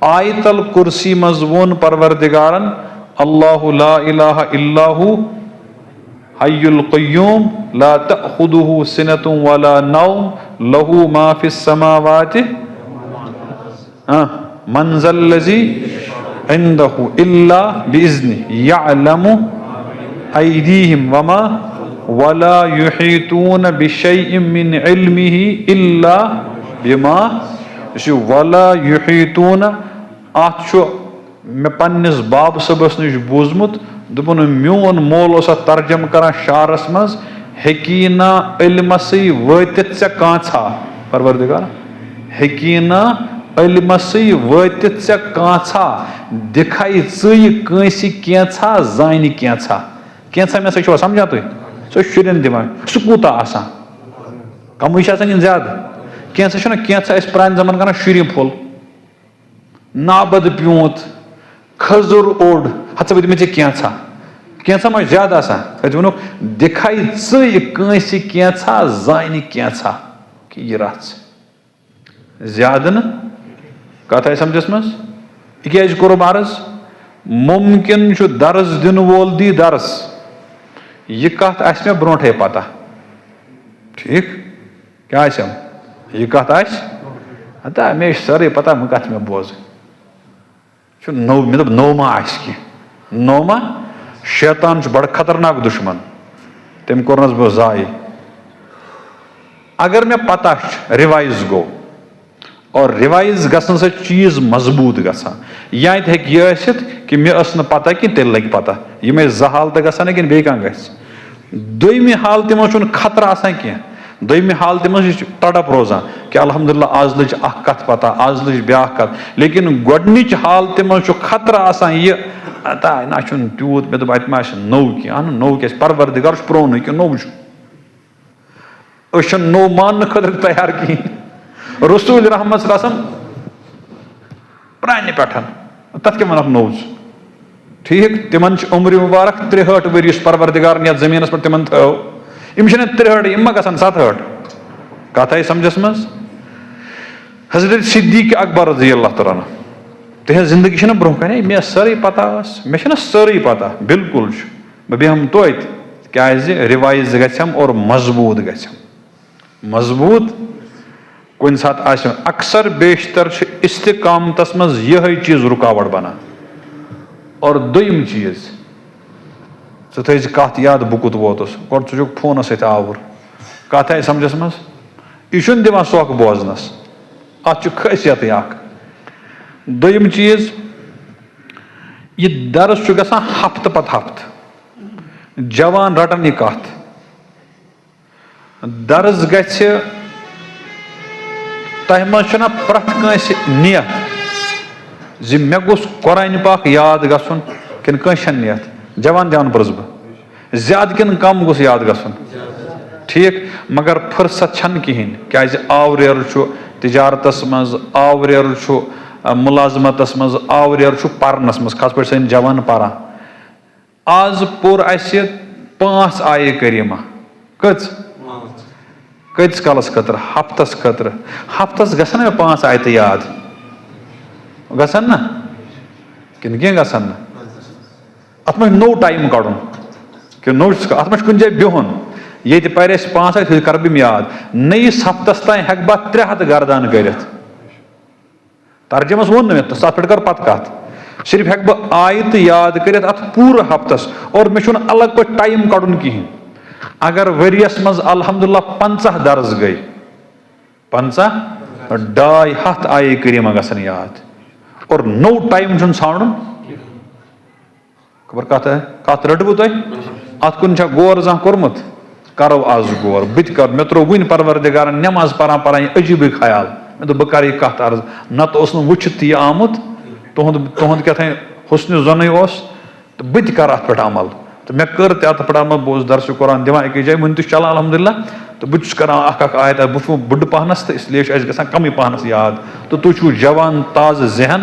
आयतल कुर्सी मज वोन परवरदिगारन अल्लाहु ला इलाहा इल्लाहु हय्युल क़य्यूम ला तअख़ुदुहु सिनतुन वला नौम लहू मा फिस समावाति मन ज़ल्लज़ी इंदहु इल्ला बिइज़्निही यअलमु अयदीहिम वमा वला युहीतून बिशैइन मिन इल्मिही इल्ला बिमा वला युहीतून अत मे पन्निस बाब सबस नश बूजमुत दोपन मोन मोल तर्जम करान शारस मज हेकीना इल्मसै वातित से कांछा परवरदिगार हेकीना इल्मसै वातित से कांछा दिखाई चे कंसी कैंछा जान कैंछा कैंछा में सो समझा तुम सो शुरन दिवान सह कूता आसान कम ज्यादा कैंछा कैंछा प्रान जमान कर शुर फुल नाबद प्यूत खजुर ओड हथ मे कैंछा कैंछा मा ज्यादा आसान वो दिखाई चे कंसी कैंछा जान कैंछा कि यह रच ज्यादा न कथ आई समझस मज यह क्या कोर अर्ज मुमकिन दर्ज दिन वोल दी दर्स यह कथ आस मे ब्रोटे पता ठीक क्या यह कथ आता मे सारे पता मैं कथ मे बोज नौ मे दोप नौ मा कह नौ मा शैतान बड़ खतरनाक दुश्मन तम कोरनस बह जाय अगर मे पता रिवाइज गो और रिवाइज गसन से चीज मजबूत गसान या यह कि मे पता कि तेल लग पता यह मे ज हालत गसान कि बे कह दोयमि हालत मज खतरा आसान कह दोयमि हालत मज तड़प रोजान कि अल्हम्दुलिल्लाह आज लज अख कथ पता आज लज ब्या कथ लेकिन गोडनिच हालत मज खतरा आसान यह अता ना तूत मे दोप अत मा नौ कह अन नौ क्या परवरदिगार प्रोन कि नौ नौ मान खतर तैयार कहें रसूल रहमत प्रान पे तथ क्या वन नौज ठीक तिमन उम्र मुबारक 63 वरी परवरदिगार ये जमीन पे तिमन थो यम 63 यम ग 67 कथ आई समझस मज हजरत सिद्दीक अकबर रज़ी अल्लाह तआला तहज जिंदगी ब्रोह कन मे सारे पता मे सारे पता बिल्कुल बह बेहम तोत क्या रिवाइज गम और मजबूत गम मजबूत कुन सात अक्सर बेशतर इस्तिकामतस मज यह चीज रुकावट बना और दोयम चीज थ कत याद बह कुत वोतुस गो चुक फोन सत आवर कत आई समझस मज यह दिवान सोख बोजनस अत खासियत दोयम चीज यह दर्स गसान हफ्त पत हफ्त जवान रटन यह कत दर्स गछ तह मना प्रथ कंस नियत जि मे गोस कुरान पाक याद गसन किन कंस नियत जवान जान पुरस बह ज्यादा किन कम गोस याद गसन ठीक मगर फुर्सत छन कहें क्या आवरेर तिजारतस मज आवरेर मुलाजमतस मज आवरेर परनस मज खास पे सन जवान पारा आज पोर अस 5 आये करीमा कत्स कालस खतर हफ्तस गसन मे 5 आयत याद गसन ना किन क्या गसन ना अत मे नो टाइम कड़न कि नो अत मे कुन जाय बिहुन ये पर 5 आयत कर बम याद नईस हफ्तस तान हेक बह 300 गर्दान कर तर्जमस वो मे तथ पे कर पत कत सिर्फ हेक बह आयत याद कर अत पूरे हफ्तस और मे अलग पे टाइम कड़न कहें अगर वरियस मज अल्हम्दुलिल्लाह 50 दर्ज गई 50 250 आये करीमा गसन याद और नो टाइम ाणन खबर कत रटबू तुम अत कुन गौर जहाँ कोर्मुत करो आज गौर बत कर मे त्रो वन परवरदिगार नमाज पारान अजीब ख्याल मे दो बह कर कत अर्ज नत वुचित यह आमुत तुहद क्या हुस्न जन तो बत कर अत पे अमल तो मे कर अत पे अमल बोस दर्स कुरान दिवान एक जाए वन चलान अल्हम्दुलिल्लाह तो बस कर आयत बह बुढ़ पहनस तो इसलिए ग कम पहनस याद तो तुम जवान ताज जहन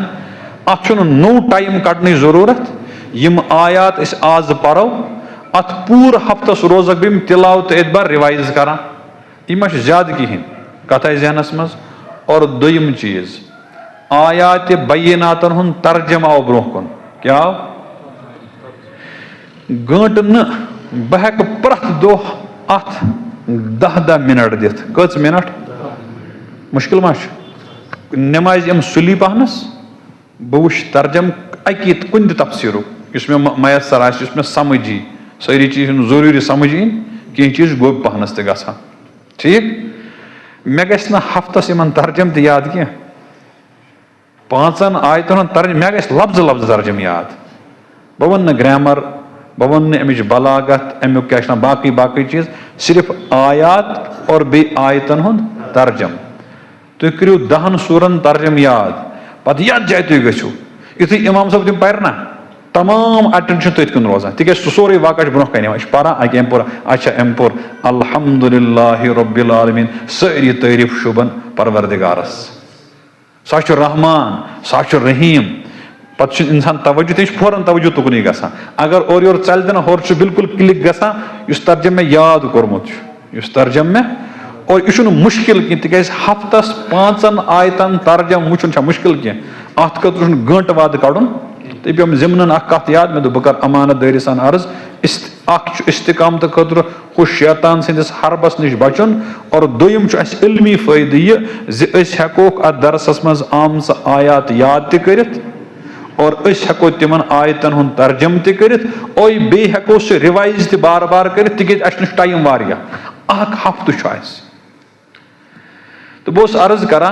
अत नो टाइम कड़न जरूरत यम आयात आज परो अत पूर हफ्तस रोजक बम तिलावत एतबार रिवाइज करान यह ज्यादा कहें कथ आई जहनस मज और दोयम चीज आयात बैनातन हुन तर्जम आव ब्रोह कुन क्या आव गंट न बह हेक प्रथ दो अथ 10 मिनट दित कच मिनट मुश्किल मा नमाज यम सुली पहनस बह वुच तर्जम अकी कुन तफसीर मे मयसर मे समझी सारी चीज जरूरी समझ इन कह चीज गोब पहनस त गसान ठीक मे गस न हफ्तस इन तर्जम त याद कह 5 आयतन तर्जम मे गस लफ्ज लफ्ज तर्जम याद बह वन ग्रामर बह वन अमिच बलागत अमुक क्या बाकी बाकी चीज सिर्फ आयात और बे आयतन हुंद तर्जम तुम करो 10 सूरन तर्जम याद पत यथ जाए तुम गो यु इमाम साहब तुम पर ना तमाम अटेंशन तथ कुन रोजान तिक सोरे वाक़ ब्रोह कन पान अके अम पोर अच्छा अम पोर अल्हम्दुलिल्लाहि रब्बिल आलमीन सारी तारीफ शुबन परवरदिगारस सह रहमान सह रहीम पत इंसान तवज्जो तम फौरन तवज्जो तुकन गसान अगर और योर चल ना होर बिल्कुल क्लिक गसान इस तर्जम में याद कोर्मुत इस तर्जम में और यह मुश्किल कह तिक हफ्तस 5 आयतन तर्जम वुचन मुश्किल कह अत खतर गंट वाद कड़न तो पे जिमन कत याद मे बह कर अमानत दारी सान अर्ज इस्तिकामत खतर हु शैतान सदिस हरबस नश बचन और दोयम इल्मी फायदे यह हेकोक अत दरसस मज आम आयात याद तरित और हेको तिमन आयतन हुन तर्जम तरित और बे हेको सह रिवाइज त बार बार कर तिक टाइम वारिया हफ्त तो बह अर्ज करा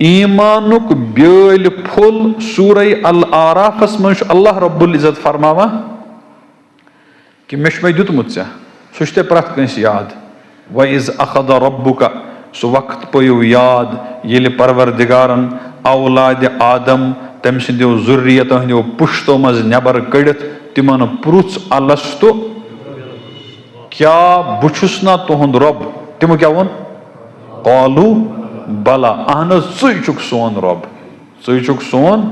ईमानुक ब्यल फुल सूरह अल आराफस मज अल्लाह रब्बुल इज्जत फरमावा कि मे दुतमुत सह प्रथ कंस याद वइज अखद रब्बुका सह वक्त पो याद ये परवरदिगारन औलाद आदम तम सो जुर्रियत हंदो पुश्तो मज नबर कड़ित तिमन पुरुष अलस्तु क्या बुछुस ना तुहंद रब तिमो क्या वोन कालू बला अहन ज़ुक सोन रब ज़ुक सोन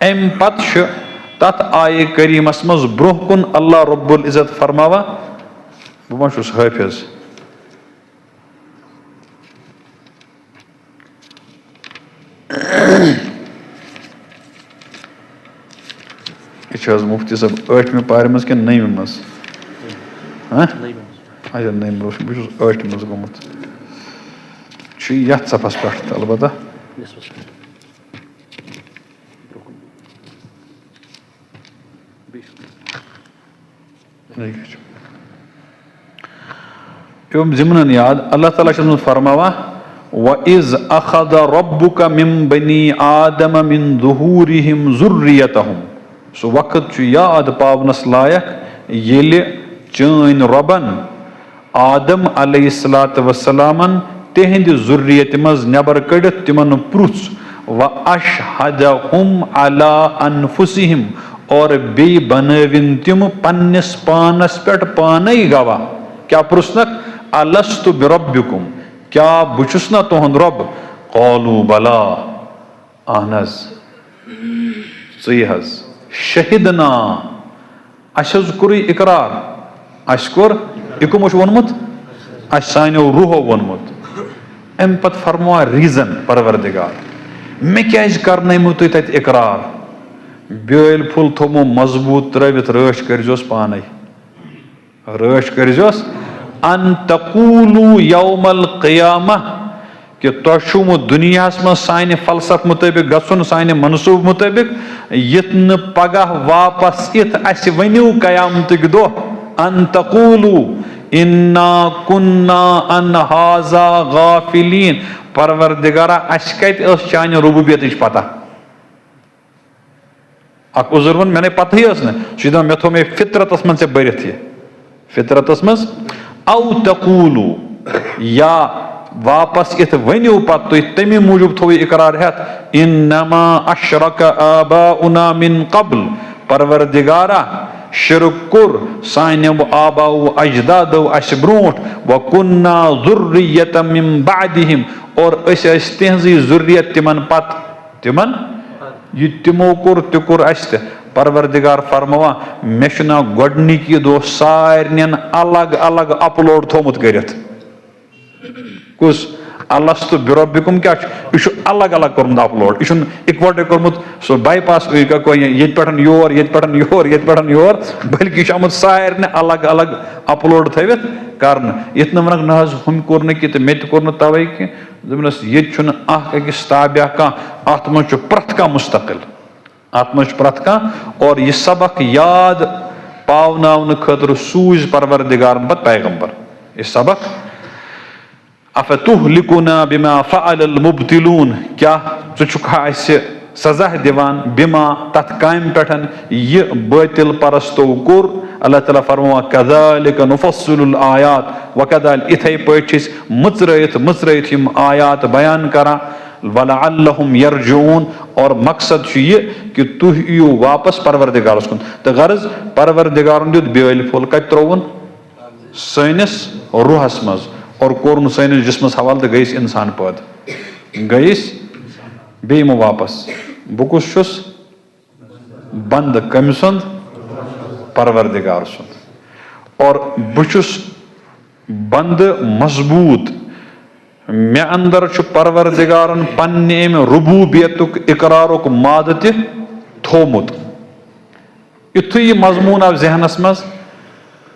अम पत तथ आय करीमस मज ब्रोह कुन अल्लाह रब्बुल इज्जत फरमावा बह मा हाफिज यह मुफ्ती साहब 8वीं पार मज कि 9वीं मज अच्छा 9 बह 8 मज गोमुत यथ सफस पे अलबत्ता जिमन याद अल्लाह ताला फरमावा वइज अखद रब्बुका मिन बनी आदम मिन ज़ुहूरिहिम ज़ुर्रियतहुम सो वक्त याद पावनस लायक येले चैन रबन आदम अलैहिस्सलातु वस्सलामन तिहंद ज़ुर्रियत मज नबर कड़ित तिमन पुरुष व अशहदहुम अला अनफुसिहिम और बे बनविन तिम पन्निस पानस पे पाने गवाह क्या पुरुषनक अलस्तु बिरब्बिकुम क्या बुछुस ना तुहंद रब कालू बला अहनज हज शहिदना अस कोर इकरार अस कोर इकुम वोनमुत अस सानो रूहो वोनमुत अम पत फरमावा रीजन परवरदिगार मे क्या करनमो तुम तत इकरार ब्यल फुल थोमो मजबूत त्रवित रश करजोस पाने रश करजोस अन तकूलू यौमल क़ियामा कि तुम दुनिया मज सान फलसफ मुताबिक गसन सान मनसूब मुताबिक यत न पगह वापस इत अस वनु क़यामतक दो अन तकूलू इन्ना कुन्ना अन हाजा गाफिलीन परवरदिगारा अस कत चान रुबूबियत पता अख उजुर वन मे पता ही ना मे थो मे फितरतस मन से भरत ये फितरतस मज औ तकूलू या वापस इत वनु पत तुम तमी मूजूब थो इकरार हेत इन्नमा अशरक आबाउना मिन क़ब्ल परवरदिगारा शिरक कुर सान आबाउ अजदादो अस ब्रोट व कुन्ना ज़ुर्रियतम मिन बादिहिम और तिहंजी ज़ुर्रियत तिमन पत तिमन यह तिमो कोर तुकुर अस परवरदिगार फरमावा मे गोडनिक दो सारन अलग अलग अपलोड थोमुत करित कुस अलस्तु बिरब्बिकुम क्या यह अलग अलग कोर्मुत अपलोड, यह इकवटे कोर्मुत सो बाईपास ये पे योर ये पे योर ये पे योर, बल्कि यह आमुत सारे अलग अलग अपलोड थवित कर। ये वन ना हम कोर ना कि मे कोर तवे कि दोपस ये अकिस ताबिया कह अत मज प्रथ कह मुस्तकिल, अत मज प्रथ कह। और यह सबक याद पावन खतर सूज परवरदिगार पत पैगंबर यह सबक। अफतुहलिकुना बिमा फअल मुब्तिलून, क्या चुखा सजा दिवान बिमा तथ काम पे यह बातिल परस्तो कोर। अल्लाह ताला फरमा कज़ालिक नुफ़स्सिलुल आयात वकदाल, इथे पे मुचरत मुचरत यम आयात बयान करा। वलअल्लहुम यरजून, और मकसद ये कि तुह यू वापस परवरदिगारस कुन। तो गर्ज परवरदिगारन दित बेल फुल कत त्रोवन सैनिस रूहस मज, और कोरन सैनिस जिस्मस हवाल तो गईस इंसान पद गईस बेम वापस। बुकुस छुस बंद कम सुंद परवरदिगार सुंद, और बुछुस बंद मजबूत। मे अंदर परवरदिगारन पन्ने में रुबूबियतुक इकरारुक माद थोमुत। युथु यह मजमून आव जहनस मज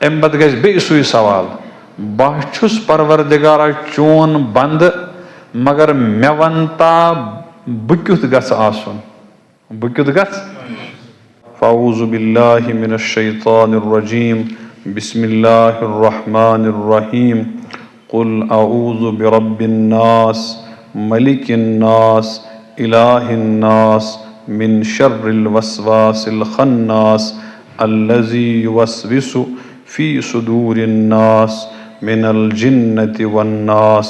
अम पत गस बे सुई सवाल, बह छुस परवरदिगारा चोन बंद, मगर मे वनता बह क्युथ गस आसुन, बह क्युथ गस। फ़अऊज़ु बिल्लाहि मिनश शैतानिर रजीम, बिस्मिल्लाहिर रहमानिर रहीम। कुल अऊज़ु बिरब्बिन नास, मलिकिन नास, इलाहिन नास, मिन शर्रिल वस्वासिल खन्नास, अल्लज़ी युवस्विसु फ़ी सुदूरिन नास मिनल जिन्नति वन्नास।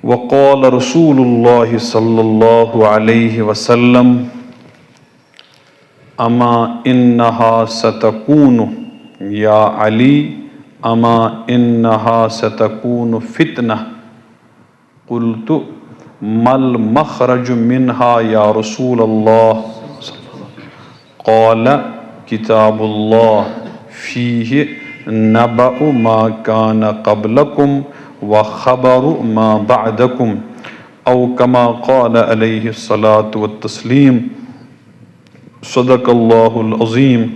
वक़ाल रसूलुल्लाहि सल्लल्लाहु अलैहि वसल्लम अमा इन्नहा सतकूनु या अली, अमा इन्नहा सतकूनु फितना। कुल्तु मल मखरजु मिन्हा या रसूलल्लाह। क़ाल किताबुल्लाह फ़ीहि नबअु मा कान क़ब्लकुम व ख़बरु मा बअदकुम, औ कमा क़ाल अलैहि सलातु व तस्लीम। सदक़ल्लाहुल अज़ीम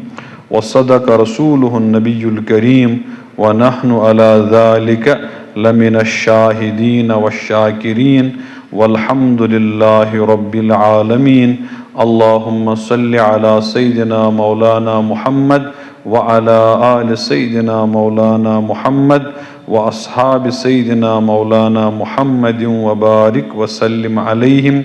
व सदक़ रसूलुहुन नबियुल करीम व नहनु अला ज़ालिका लमिनश शाहिदीन वश्शाकिरीन वल्हम्दुलिल्लाहि रब्बिल आलमीन। अल्लाहुम्मा सल्लि अला सय्यिदिना मौलाना मुहम्मद व अला आलि सय्यिदिना मौलाना मुहम्मद व अस्हाबि सय्यिदिना मौलाना मुहम्मदिन व बारिक व सल्लिम अलैहिम।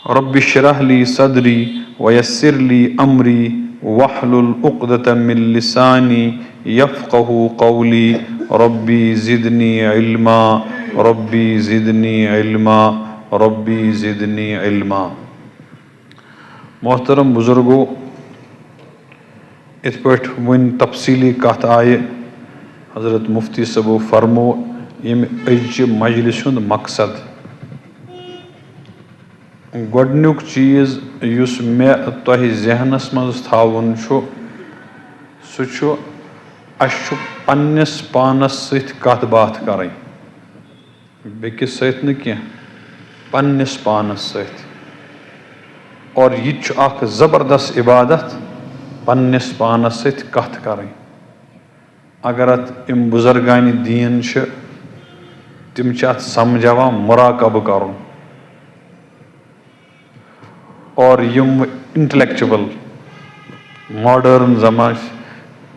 रब्बि इश्रह ली सदरी व यस्सिर ली अमरी वहलुल उक़दतम मिन लिसानी यफ़क़हू क़ौली। रब्बी ज़िदनी इल्मा, रब्बी ज़िदनी इल्मा, रब्बी ज़िदनी इल्मा। मोहतरम बुजुर्गो, इत पे वन तफसीली कथ आए हज़रत मुफ्ती सबो फरमो यम अज मजलिस हुंद मकसद। गोडनुक चीज़ युस मे तोह जहनस मज थावन छु, सु छु अशु पन्निस पानस सहित कथ बात करें, बेकिस सहित न क्या, पन्निस पानस सहित। और यह छु अख ज़बरदस्त इबादत पन्निस पानस सहित कथ करें। अगर अत इम बुजुर्गानी दीन छ तिम छ अत समझावान मुराकब करुन। और यम इंटेलेक्चुअल मॉडर्न जमान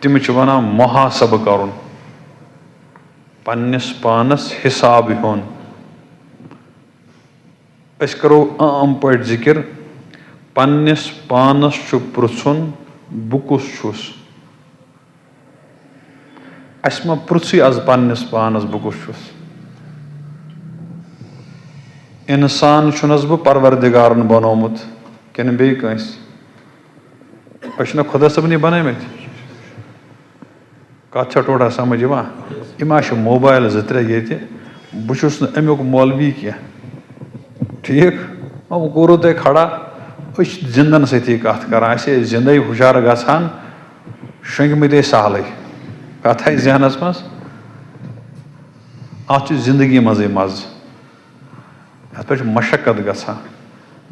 तिम छ वनान मुहासब करुन, पन्निस पानस हिसाब होन। अस करो आम पे जिक्र, पन्निस पानस छु पृछुन बु कुस छुस। अस मा पृछी आज पन्निस पानस बु कुस छुस। इंसान छुनस बु परवरदिगारन बनोमुत किन बे कंस, अस खुदा सबनी बनमित। कत छ टोटा समझ यवान, इमा छ मोबाइल ज त्रे ये, बहुस अमुक मौलवी क्या, ठीक हम करो ते खड़ा अस जिंदन सती कत कर जिंद हुशार गसान शंगमित सहल कथ जहनस मज। अत जिंदगी मजे मज अत पे मशक्कत गछान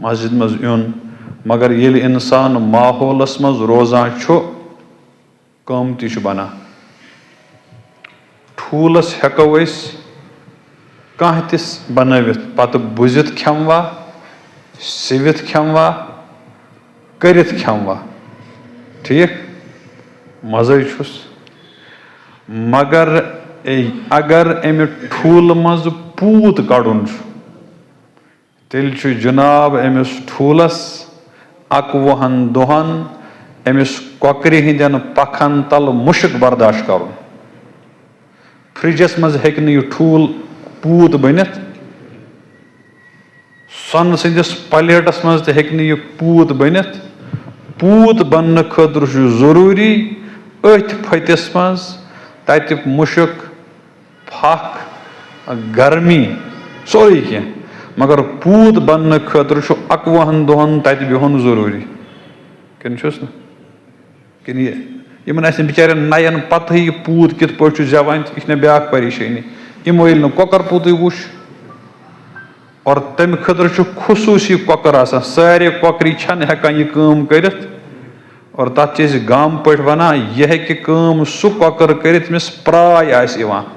मस्जिद मज यून मगर ये इंसान माहौलस मज रोजान क़मती बना ठूलस हेको कह तिस बनवित पत बुझित खेमवा सिवित खेमवा करित खेमवा ठीक मजे मगर अगर अमि ठूल मज पूत कड़ुन तेल जनाब अमिस ठूलस 21 दुहन अमिस कॉकरि हिंदन पखन तल मुश्क बर्दाश्त कर फ्रिजस मज हेक यह ठूल पूत बनित सन सिंदिस प्लेटस मज हेक यह पूत बनित पूत बन खतर जरूरी अथ फतिस मज तत मुश्क फख गर्मी सोरी कह मगर पूत बन खतर 21 दुहन तत बिहन जरूरी किन किन बिचार नयन पत यह पूत कित पे जवान यह ब्या परेशानी यमो ये कॉकर पूत वुच और तम खतर खसूसी कॉकर आसान सारे कॉकरी छन हेकान यह काम करित और तथ गाम पे वनान यह हेकि काम सु कॉकर करित यमिस प्राय आस इवान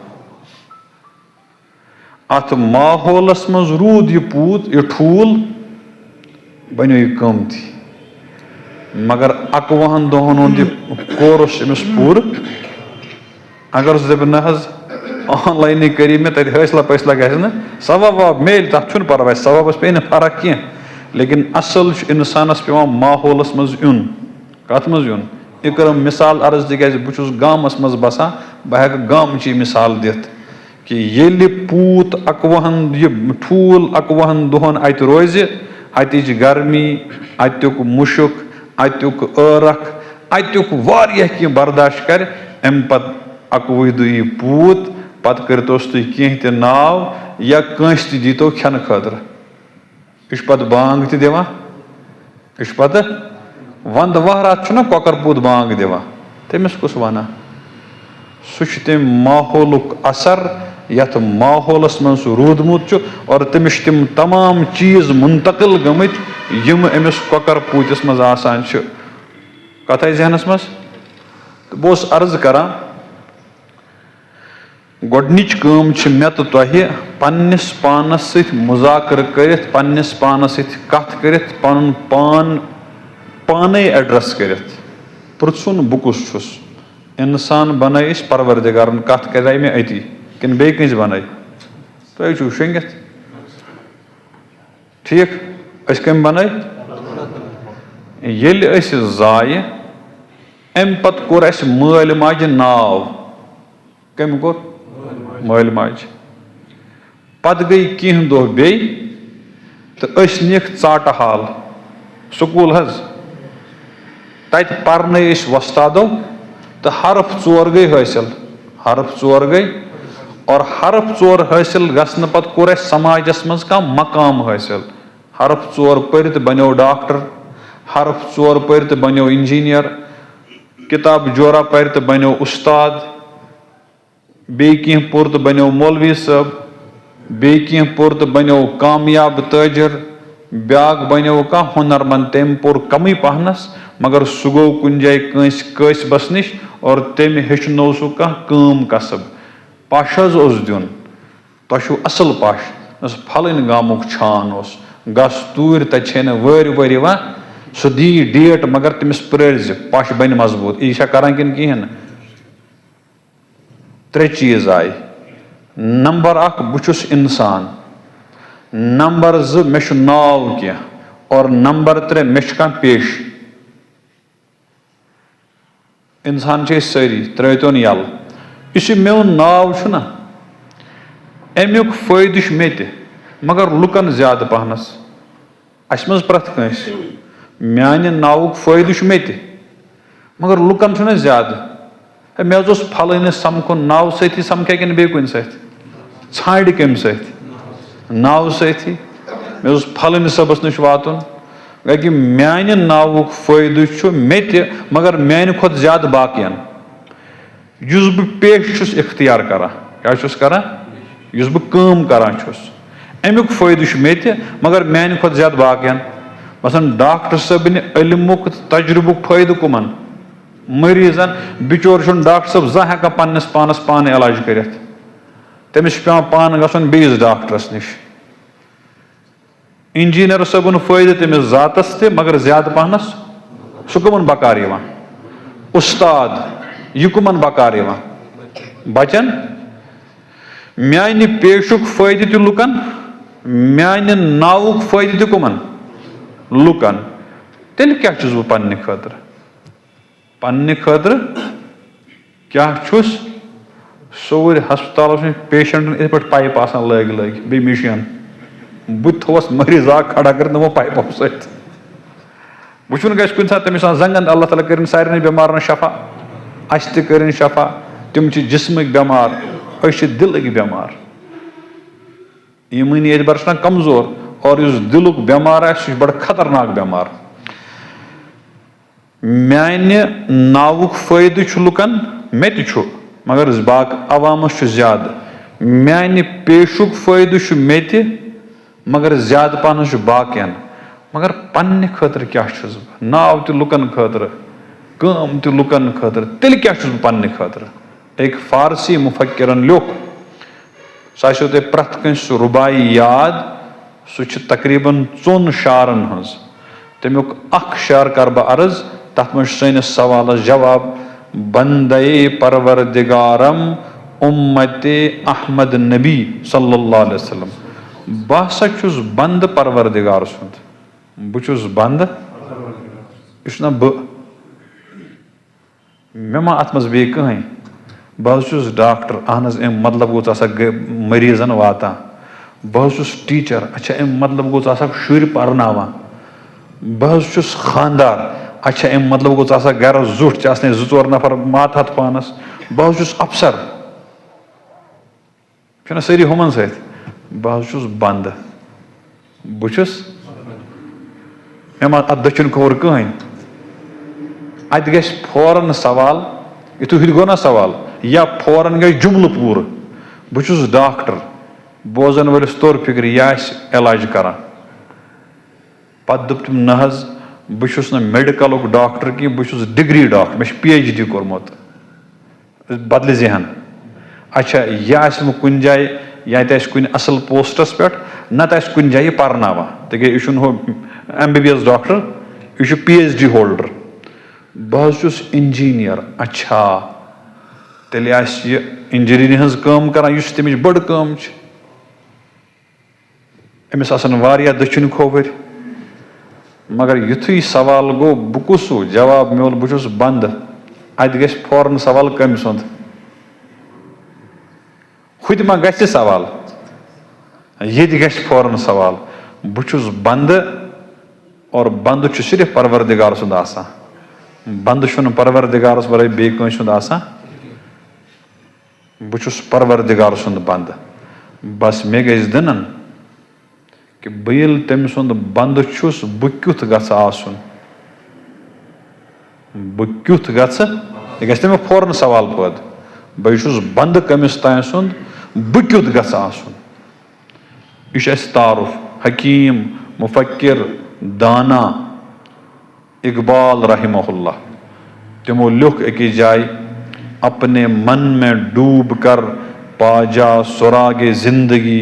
अत माहौलस मज रूद यह पूत यह ठूल बनो यह क़मती मगर 21 दुहन हुंद कोर्स अमिस पूर अगर दप न ऑनलाइन करी मे तत हौसला पैसला गि सवाब ववाब मेल तथ परवाह सवाबस पे फर्क कह लेकिन असल इंसानस पे माहौलस मज यून कत मज यून यह कर मिसाल अर्ज तिक बहुत गामस मज बसान बह हेक गामची मिसाल दिथ कि ये पूत 21 यह ठूल 21 दुहन अत रोज अतिच गर्मी अत्युक मुशक अत्युक ٲरख अत्युक वारियाह कह बर्दाश्त कर अम पत 21 दुह पूत पत करतोस तुम कह त नाव या कंस त दीतो खेन खतर यह पत बांग त दिवान यह पत वंद वहरात ना कॉकर पूत बांग दिवान तमिस कुस वना सह तम माहौलुक असर यथ माहौलस मज रूदमुत और तमिस तम तमाम चीज मुंतकिल गमित यम अमिस कॉकर पूतिस मज आसान कत जहनस मज तो बस अर्ज करान गोडनिच काम मे तो तुह पन्निस पानस सत मुजाकर करित पन्निस पानस सत कथ करित पन पान पाने एड्रेस करित पृछुन बह कुस छुस इंसान बनाई परवरदिगारन कथ करे मे अति किन बे कंस बनाई तुम छो शेंगित ठीक अस कम बनाई ये जाय अम पत कोर अस माल माज नाव कम कोर माल माज पत गई कह दह बे तो अस निक चाट हाल स्कूल हज तत पर्न वस्तादो तो हरफ 4 गई हासिल हरफ 4 गई और हरफ 4 हासिल गसन पत कोर समाजस मज कह मकाम हासिल हरफ 4 पर्त बनो डॉक्टर हरफ 4 पर्त बनो इंजीनियर किताब जोरा पर्त बनो उस्ताद बे कह पुर तो बनो मौलवी साहब बे कह पुर तो बनो कामयाब ताजिर ब्याक बनो कह हुनरमंद तम पुर कम पहनस मगर सह गो कुन जाय कसबस नश और तम हेचनो सह कह काम कसब पश दिन तुम असल पश फलन गामुक छान गस तूर तन वर वर यहां सह दी डेट मगर तमिस प्रज पश बन मजबूत यह करान किन कहें 3 चीज आय नंबर 1 बहुस इंसान नंबर 2 मे नाव कह और नंबर 3 मे कह पेश इंसान सारी त्रोन यल इस मेन नाव ना अमुक फायद मे मगर लुकन ज्यादा पहनस अस मज प्रथ कंस म्यान नावुक फायद मे मगर लुकन ना ज्यादा मे फलन समखुन नाव सती समख्या कि बे कुन छाड़ कम नाव सती मे फलन सबस नश वातुन गई कि म्यान नावुक फायद मे मगर म्यान खुद ज्यादा बाकियन युस बह पेश इख्तियार करा क्या करा युस बह काम करान छुस अमुक फायदे मे ते मगर म्यान खुद ज्यादा बाकियन मसलन डॉक्टर सबन इल्मुक तजुर्बुक फायदे कुमन मरीजन बिचोर डॉक्टर सब जा हेकान पन्नस पानस पान इलाज करित तमिस पे पान गसन बेस डॉक्टरस निश इंजीनियर सबन फायदे तमिस जातस ते मगर ज्यादा पहनस सह कुमन बकार यिवान उस्ताद यह कुमन बकार यिवान बचन म्यान पेशुक फायदे ते लुकन म्यान नावुक फायदे ते कुमन लुकन तेल क्या छुस बह पन्ने खतर पन्ने खतर क्या छुस सोर हस्पताल पेशेंटन इथ पे पाइप आसान लग बे मशीन बह थोस मरीज आ खड़ा कर दमो पाइपों सत वुचन गस कुन सात तमिस जंगन अल्लाह ताला कर सारे बेमारन शफा अस कर शफा तम जिस्मिक बेमार अस दिलक बेमार ईमानी एतबार कमजोर और इस दिलुक बेमार आह बड़ खतरनाक बेमार म्यान नावुक फायदे लुकन मे तु मगर बाक अवामस ज्यादा म्यान पेशुक फायदे मे ते मगर ज्यादा पानस बाकियन मगर पन्ने खतर क्या नाव ते लुकन खतर काम ते लुकन खतर तेल क्या पन्ने खतर एक फारसी मुफक्किरन लिख सो तुम प्रथ कस रुबाई याद सह तकरीबन 4 शारन हज तमुक अख शार कर बह अर्ज तथ मज सैनिस सवाल जवाब बंदे परवरदिगारम उम्मते अहमद नबी सल्लल्लाहु अलैहि वसल्लम बह हसा छुस बंद परवरदिगार सुंद बह छुस बंद यह बह मे मा अत मज बे कहीं बह छुस डॉक्टर अहन अम मतलब गो सा मरीजन वातान बह छुस टीचर अच्छा अम मतलब गो सा शुर पर्नावान बह छुस खानदार अच्छा अम मतलब गो सा गर जुट चे 2-4 नफर मातहत पानस बह छुस अफसर सारी हुमन सत बह छुस बंद बह छुस मे मा अत दक्षिण खोर कहीं अत गस फौरन सवाल यु गो ना सवाल या फौरन गई जुमल पूर बह छुस डॉक्टर बोजन वलिस तोर फिक्र यह इलाज करान पत दुप तम न बह छुस न मेडिकल डॉक्टर कि बह छुस डिग्री डॉक्टर मे PhD कोर्मुत बदल जहन अच्छा यह कुन जाए या कुन असल पोस्टस पे नत कुन जाए पर्नावा तक यह हो MBBS डॉक्टर यह PhD होल्डर बह छुस इंजीनियर अच्छा तेल इंजीनियरिंग हज काम करान तमिच बड़ काम अमिस आसन वारिया दक्षिण खोवर मगर युथुई सवाल गो बह कुसु जवाब मोल बह छुस बंद अत गस फौरन सवाल कम सुंद खुद मा गस सवाल ये गस फौरन सवाल बह छुस बंद और बंद सिर्फ परवरदिगार सुंद आसान बंद छुन परवरदिगारस वरै बे कंस सुंद आसान बह छुस परवरदिगार सुंद बंद बस मे गस दनन कि बह येल तम सुंद बंद छुस बह क्युथ गछ आसुन बह क्युथ गछ यह गस तमें फौरन सवाल पद बह छुस बंद कमिस तान सुंद बह क्युथ गछ आसुन यह तारुफ हकीम मुफक्किर दाना इकबाल रहमहुल्लाह तिमो लिख एक जाय अपने मन में डूब कर पा जा सुरागे जिंदगी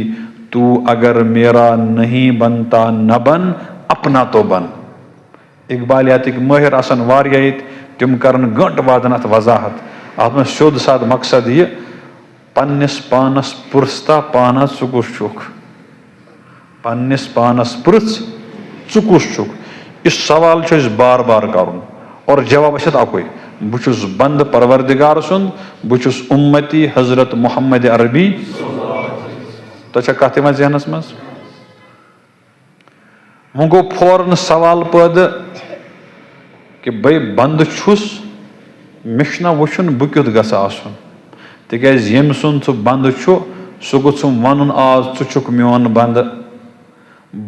तू अगर मेरा नहीं बनता न बन अपना तो बन इकबाल यातिक माहिर आसन वारिया तिम करन गंट वादन अत वजाहत अत में शोध साद मकसद यह पन्निस पानस पुरस्ता पाना चुकुस छुक पन्निस पानस पुरस चुकुस छुक इस सवाल बार बार करुन और जवाब अकुई बह छुस बंद परवरदिगार सुंद बह छुस उम्मती हजरत मोहम्मद अरबी तो कत जहनस मज वो गो फौरन सवाल पद कि भाई बंद छुस मे वुचन बह क्युथ गछ आसुन तिकैज यम सुन सह बंद छु सह गोछुम वनुन आज छु छुक मियोन बंद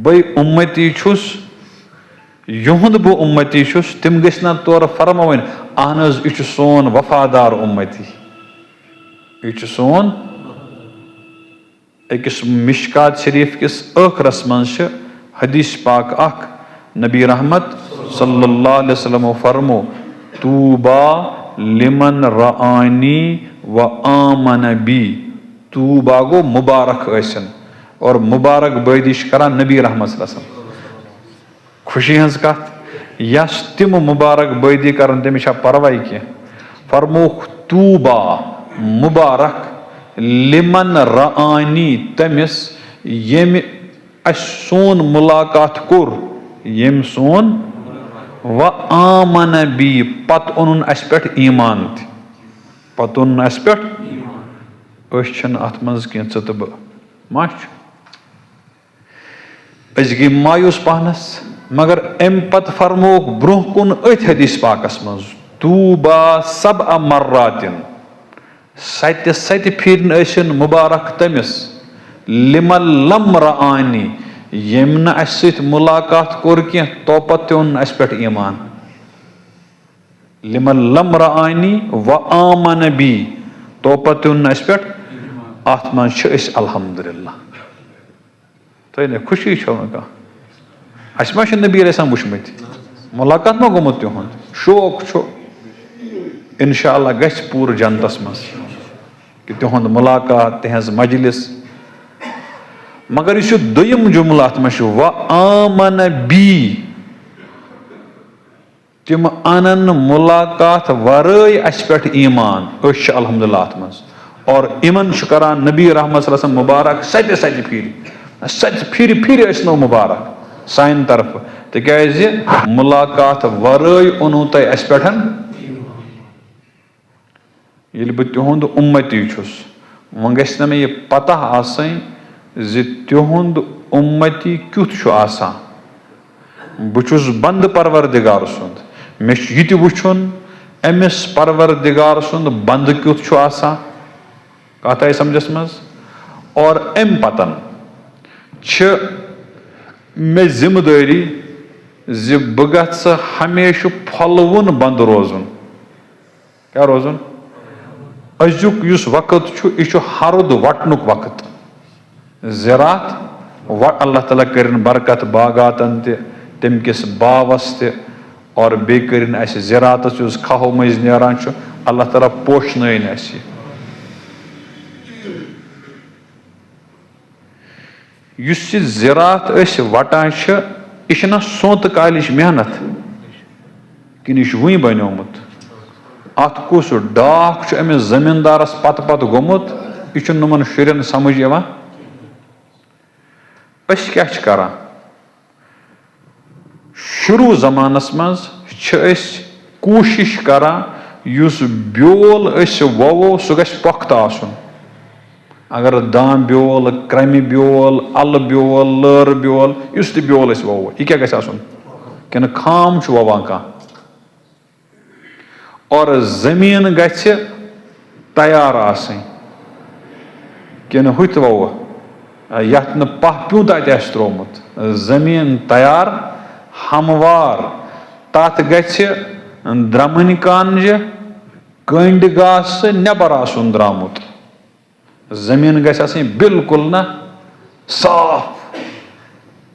भाई उम्मती छुस युहुंद बह उम्मती छुस तिम गछ ना तौर फरमावन अहन यह सोन वफादार उम्मती यह सोन अकिस मिशकात शरीफ किस ٲखरस मंज हदीस पाक अख नबी रहमत सल्लल्लाहु अलैहि वसल्लम फरमो तूबा लिमन रआनी व आमन बी। तूबा गो मुबारक ऐसन और मुबारक बैदी करान नबी रहमत सल्लल्लाहु अलैहि वसल्लम। खुशी हज कत यस तिम मुबारक बैदी कर तमिस परवाह कह फरमोख तूबा मुबारक लिमन रआनी तमिस यम सोन मुलाकात कोर यम सोन व आमन बी पत ओन अस पे ईमान पत ओन अस पे अत मज कह तो मा गई मायूस पहनस मगर अम पत फरमोक ब्रोह कुन अथ हदीस पाकस मज तूबा सब मर्रातिन सत फिर मुबारक तमिस लिमन लम रआनी यम न अस मुलाकात कोर कह तोपत ओन अस पे ईमान लिमन लम रआनी व आमन बी तोपत ओन अस पे अत मज अल्हम्दुलिल्लाह तुम खुशी छो कह अस मा नबी अलैहिस्सलाम वुचमत मुलाकात मा गोमुत तिहुंद शौक छो इंशाअल्लाह गछ पूर जन्नतस मज कि तिहुंद मुलाकात तिहज मजलिस मगर यह दुयम जुमल अत मज व आमन बी तिम अनन मुलाकात वराय अस पे ईमान अल्हम्दुलिल्लाह अत मज और इमन करान नबी रहमत सल्लल्लाहु अलैहि वसल्लम मुबारक सत फिर नो मुबारक सान तरफ तिकाज मुलाकात वराय ओनु तह अस पे ये बह तिहुंद उम्मती छुस वह गछ न मे यह पता आसन ज तिहुंद उम्मती क्युथ छु आसान बह छुस बंद परवरदिगार सुंद मे यह वुचुन अमिस परवरदिगार सुंद बंद क्युथ छु आसान कत आई समझस मज और अम पतन मे जिम्मेदारी ज बह गछ हमेशा फलवुन बंद रोजुन क्या रोजुन अजुक युस वक्त छु यह हरुद वटनुक वक्त ज़रात अल्लाह ताला करिन बरकत बागातन तम किस बावस ते और बे करिन अस ज़रातस युस खहो मज नेरान छु अल्लाह ताला पोषनयन अस युस ज़रात अस वटान यह ना सोत कालिश मेहनत कि यह वही बनोमुत अत कुस डाक अमिस जमींदारस पत पत गोमुत यह नमन शुरन समझ यवान अस क्या करान शुरू जमानस मज कोशिश करान युस ब्योल वो सह गछ पुख्त आसन अगर दाम ब्योल क्रमि ब्योल अल ब्योल लर ब्योल युस तह ब्योल वो यह क्या गछ आसन कि खाम ववान कह और जमीन गछ तैयार आसन कि हुत वो यथ न पह प्यूत अत त्रोमुत जमीन तैयार हमवार तथ गछ द्रमन कानज कंड गास नबर आसन द्रामुत जमीन गछ आसन बिल्कुल न साफ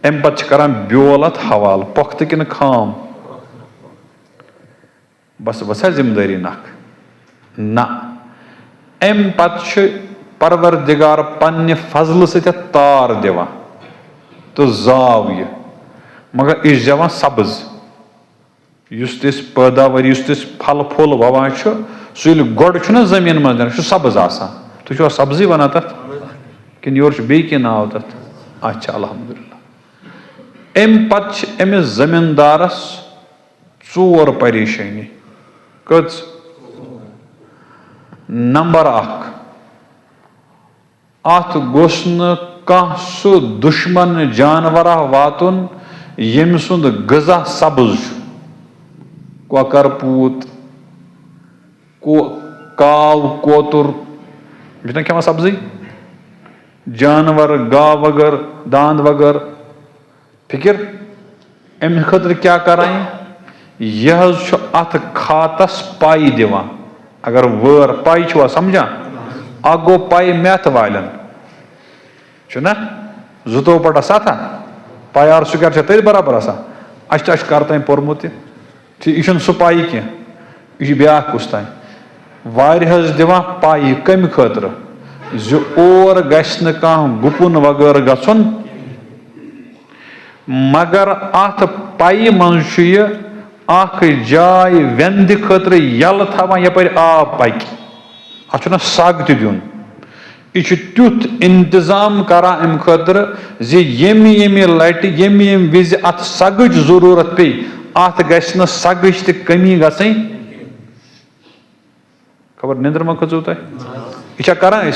अम पत करान ब्योल अत हवाल पुख्त कि खाम बस वसा जिम्मेदारी नख ना अम पत परवरदिगार पन्ने फजल सत तार दिवान तो जाव यह मगर इस जवान सब्ज युस तिस पैदावार युस तिस फल फूल ववान सह गोड़ जमीन मज सह सब्ज आसान तुम सब्जी वन तथ कि योर बे कह नाव तथ अच्छा अल्हम्दुलिल्लाह अम पत अमिस जमींदारस चोर परेशानी कच नंबर अख अत गोस न कह सह दुश्मन जानवरा वातुन यम सुंद गजा सब्ज कौकर पूत काव कोतुर बिना क्या सब्जी जानवर गाव वगर दांद वगर फिक्र अम खतर क्या करान यह अत खातस पाई दिवान अगर वर पाई छुआ समझा अ गो पाई मैथ वालन ना जुतो पट सथा पायार सुकर तथ बराबर अश कर तान पोर्मुत यह सह पाई कह यह ब्या कुस तान वारिहस दिवान पाई कम खतर और गश्न कह गुपुन वगैर गछुन मगर अत पाई मज जाय वेंद खतर यल थवान यप आब पक अत सग तुन यह तुथ इंतजाम करा अम खतर ये लट ये विज अत सगच जरूरत पे अत गश्न सगच त कमी गई खबर निंद्र मा खो तुह यह करान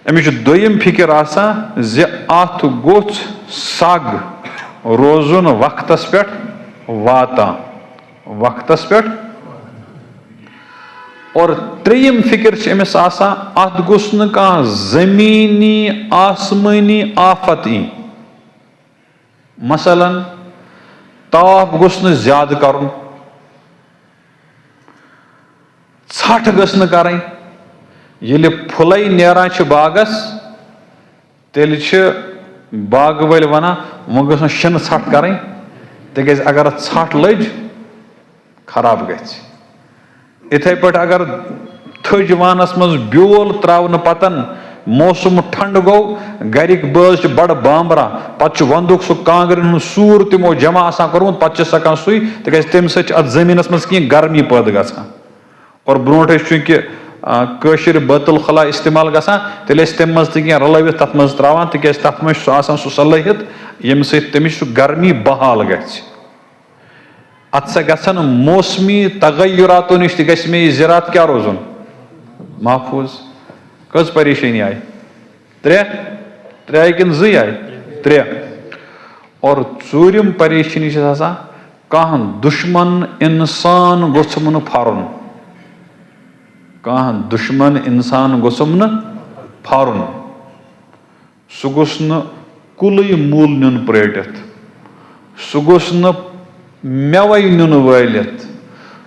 अमिच दोयम फिक्र अत गोछ सग रोजुन वक्तस पे वातान वक्तस पे और त्रेयम फिक्र अमिस अत गोस न जमीनी आसमानी आफत इन मसलन ताप गोस न ज्यादा कर छठ गस न कर ये फुल नेरान बागस तेल बाग वाल वन वो गो शन छठ कर तज अगर छठ लज खराब गथे पे अगर थज वानस मज ब्योल त्रावन पतन मौसम ठंड गो गरिक बज बड़ बामरा पे वंदुक सह कांगर सूर तमो जमा कोर्मुत पे सकान सुई तज तम सत जमीनस मज कह गर्मी पैद गसान और ब्रोट चूंकि कशिर बैतुल खला इस्तेमाल गसान तेल तम मज तह रलवित तथ मज त्रावान तक तथ मज सह सलाहियत यम समिस गर्मी बहाल गछ अत सा गसन मौसमी तगयुरातों नश मे ज़रात क्या रोजन महफूज कज परेशानी आय त्रे आय कि जी आय त्रे और चूरिम परेशानी कह दुश्मन इंसान गोसम फारुन कह दुश्मन इंसान गोसम फारुन सह गोस कुल मूल नुन पलटित सह गोस मेवे नुन वालित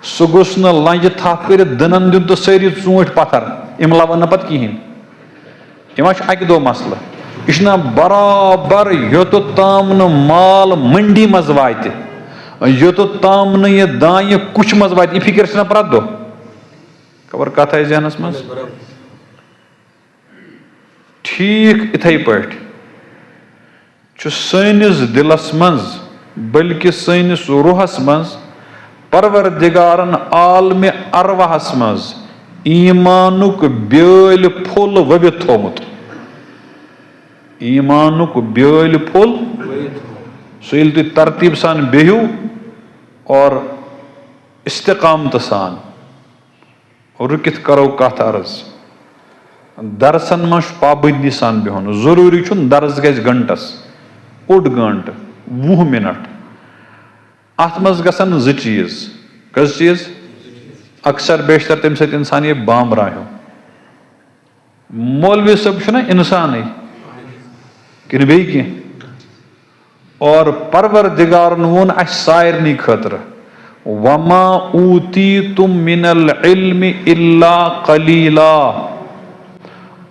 सह गोस लंज थप कर दनन दिन तो सारी चूट पत्थर इम लवन पे कहें यह अक दो मसल यह बराबर योतुत ताम माल मंडी मज वात योतुत ताम यह दान कुछ मज वात यह फिक्र प्रत दो खबर कथ है जहनस मज ठीक इथे पे सनिस दिलस मज बल्कि सनिस रूहस मज परवरदिगारन आलम अरवाहस मज ईमानुक ब्यल फुल वबित थोमुत ईमानुक ब्यल फुल सह तुम तरतीब सान बेहू और इस्तिकामत सान रुकित करो कथ अर्ज दरसन मज पाबंदी सान बिहन जरूरी दर्ज गज गंटस ओड गंट 20 मिनट अत मज गसन ज चीज कस चीज अक्सर बेशतर तम सत इंसान ये बामरा हो मौलवी सब ना इंसान कि बे कह और परवरदिगारन वोन अस सारनी खतर वमा ऊती तुम मिनल इल्म इल्ला कलीला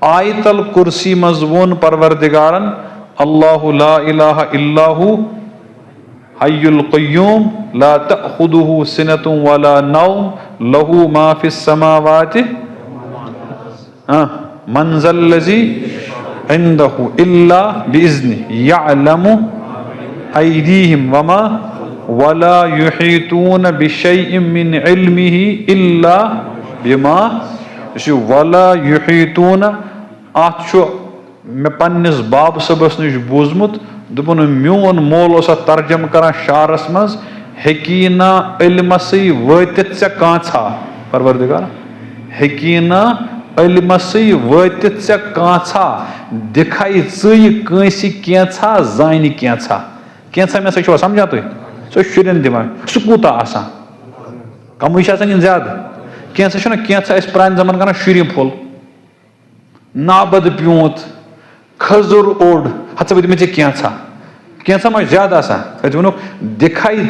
आयतल कुर्सी मज वोन परवरदिगारन अल्लाहु ला इलाहा इल्लाहु हय्युल क़य्यूम ला तअखुदुहु सिनतुन वला नौम लहु मा फिस समावाति मन ज़ल्लज़ी इंदहु इल्ला बिइज़्निहि यअलमु अयदीहिम वमा वला युहीतून बिशैइन मिन इल्मिहि इल्ला बिमा वला युहीतून अत मे पन्निस बाब सबस नश बूजमुत दोपन मोन मोल तर्जम करान शारस मज हकीना इल्मस वतित से कांछा परवरदिगार हकीना इल्मस वतित से कांछा दिखाई कंसी कैंछा जान कैंछा कैंछा मे सो समझा तुम सो शुरन दिवान सह कूता कम ज्यादा कैंछा कैंछा प्रान जमान कर शुर फुल नाबद प्यूत खजुर ओड हथ मे कैंछा कैंछा मा ज्यादा वो दिखाई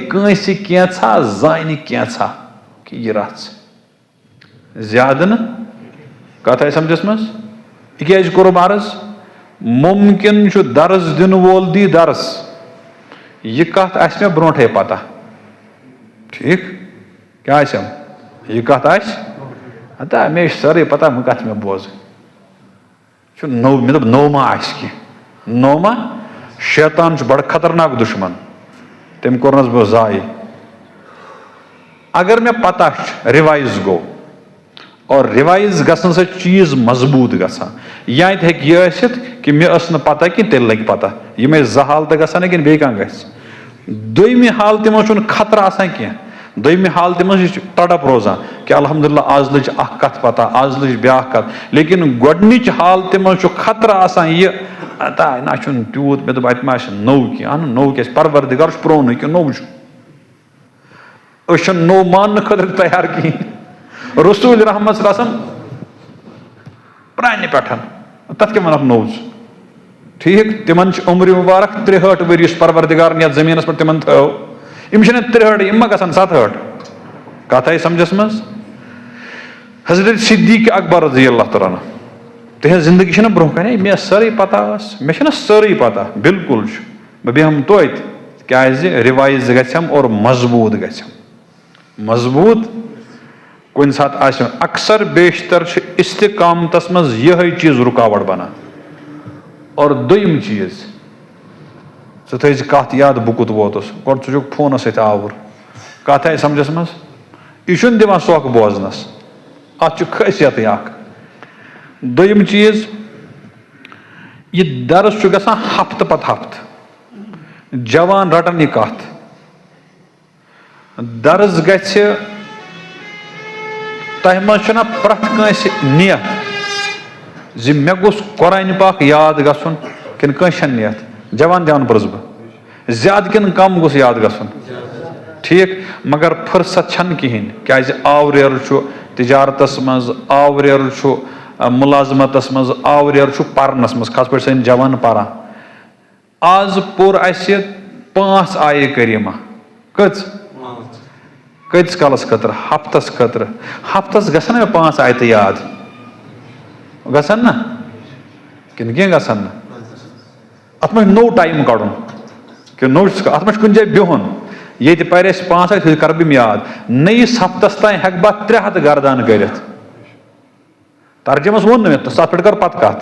कंसी कैंछा जान कैंछा कि यह रच ज्यादा न कथ आई समझस मज यह कोर अर्ज मुमकिन दर्ज दिन वोल दी दर्स यह कत आस मे ब्रोटे पता ठीक क्या यह कत आता मे सारे पता वह कत मे बोज नौ मे दोप नौ मा कह नौ मा शैतान बड़ खतरनाक दुश्मन तम कोरनस बह जाय अगर मे पता रिवाइज गो और रिवाइज गसन से चीज मजबूत गसान या यह कि मे पता कि तेल लग पता यह ज हालत गसान कि बे कह दोयमि हालत मज खतरा कह दोयमि हालत मज तड़प रोजान कि अल्हम्दुलिल्लाह आज लज अख कथ पता आज लज ब्या कथ लेकिन गोडनिच हालत मज खतरा यह ना तूत मे दोप अत मा नौ कह नौ क्या परवरदिगार प्रोन कि नौ नौ मान खतर तैयार कहें रसूल रहमत प्रान पे तथ क्या वन नौज ठीक तिमन उम्र मुबारक 63 वरी परवरदिगार यथ जमीन पे तिमन थो यम 63 यम मा गसान 67 कथ आई समझस मज हजरत सिद्दीक अकबर रज़ी अल्लाह तआला तिहज जिंदगी ब्रोह कन मे सारे पता मे सारे पता बिल्कुल बह बेहम तोत क्या रिवाइज गम और मजबूत गम मजबूत कुन सात अक्सर बेशतर इस्तिकामतस मज यह चीज रुकावट बना और दोयम चीज थ कत याद बह कुत वोतुस गो चुक फोन सत आवर कत आई समझस मज यह दिवान सोख बोजनस अत खासियत दोयम चीज यह दर्स गसान हफ्त पत हफ्त जवान रटन यह कत दर्ज गछ तह मना प्रथ कंस नियत जि मे गोस कुरान पाक याद गसन किन कंस नियत जवान जान पुरस बह ज्यादा किन कम गोस याद गसन ठीक मगर फुर्सत छन कहें क्या आवरेर तिजारतस मज आवरेर मुलाजमतस मज आवरेर परनस मज खास पे सन जवान पारा आज पोर अस 5 आये करीमा कत्स कालस खतर हफ्तस गसन मे 5 आयत याद गसन ना किन क्या गसन ना अत मे नो टाइम कड़न कि नो अत मे कुन जाय बिहुन ये पर 5 आयत कर बम याद नईस हफ्तस तान हेक बह 300 गर्दान कर तर्जमस वो मे तथ पे कर पत कत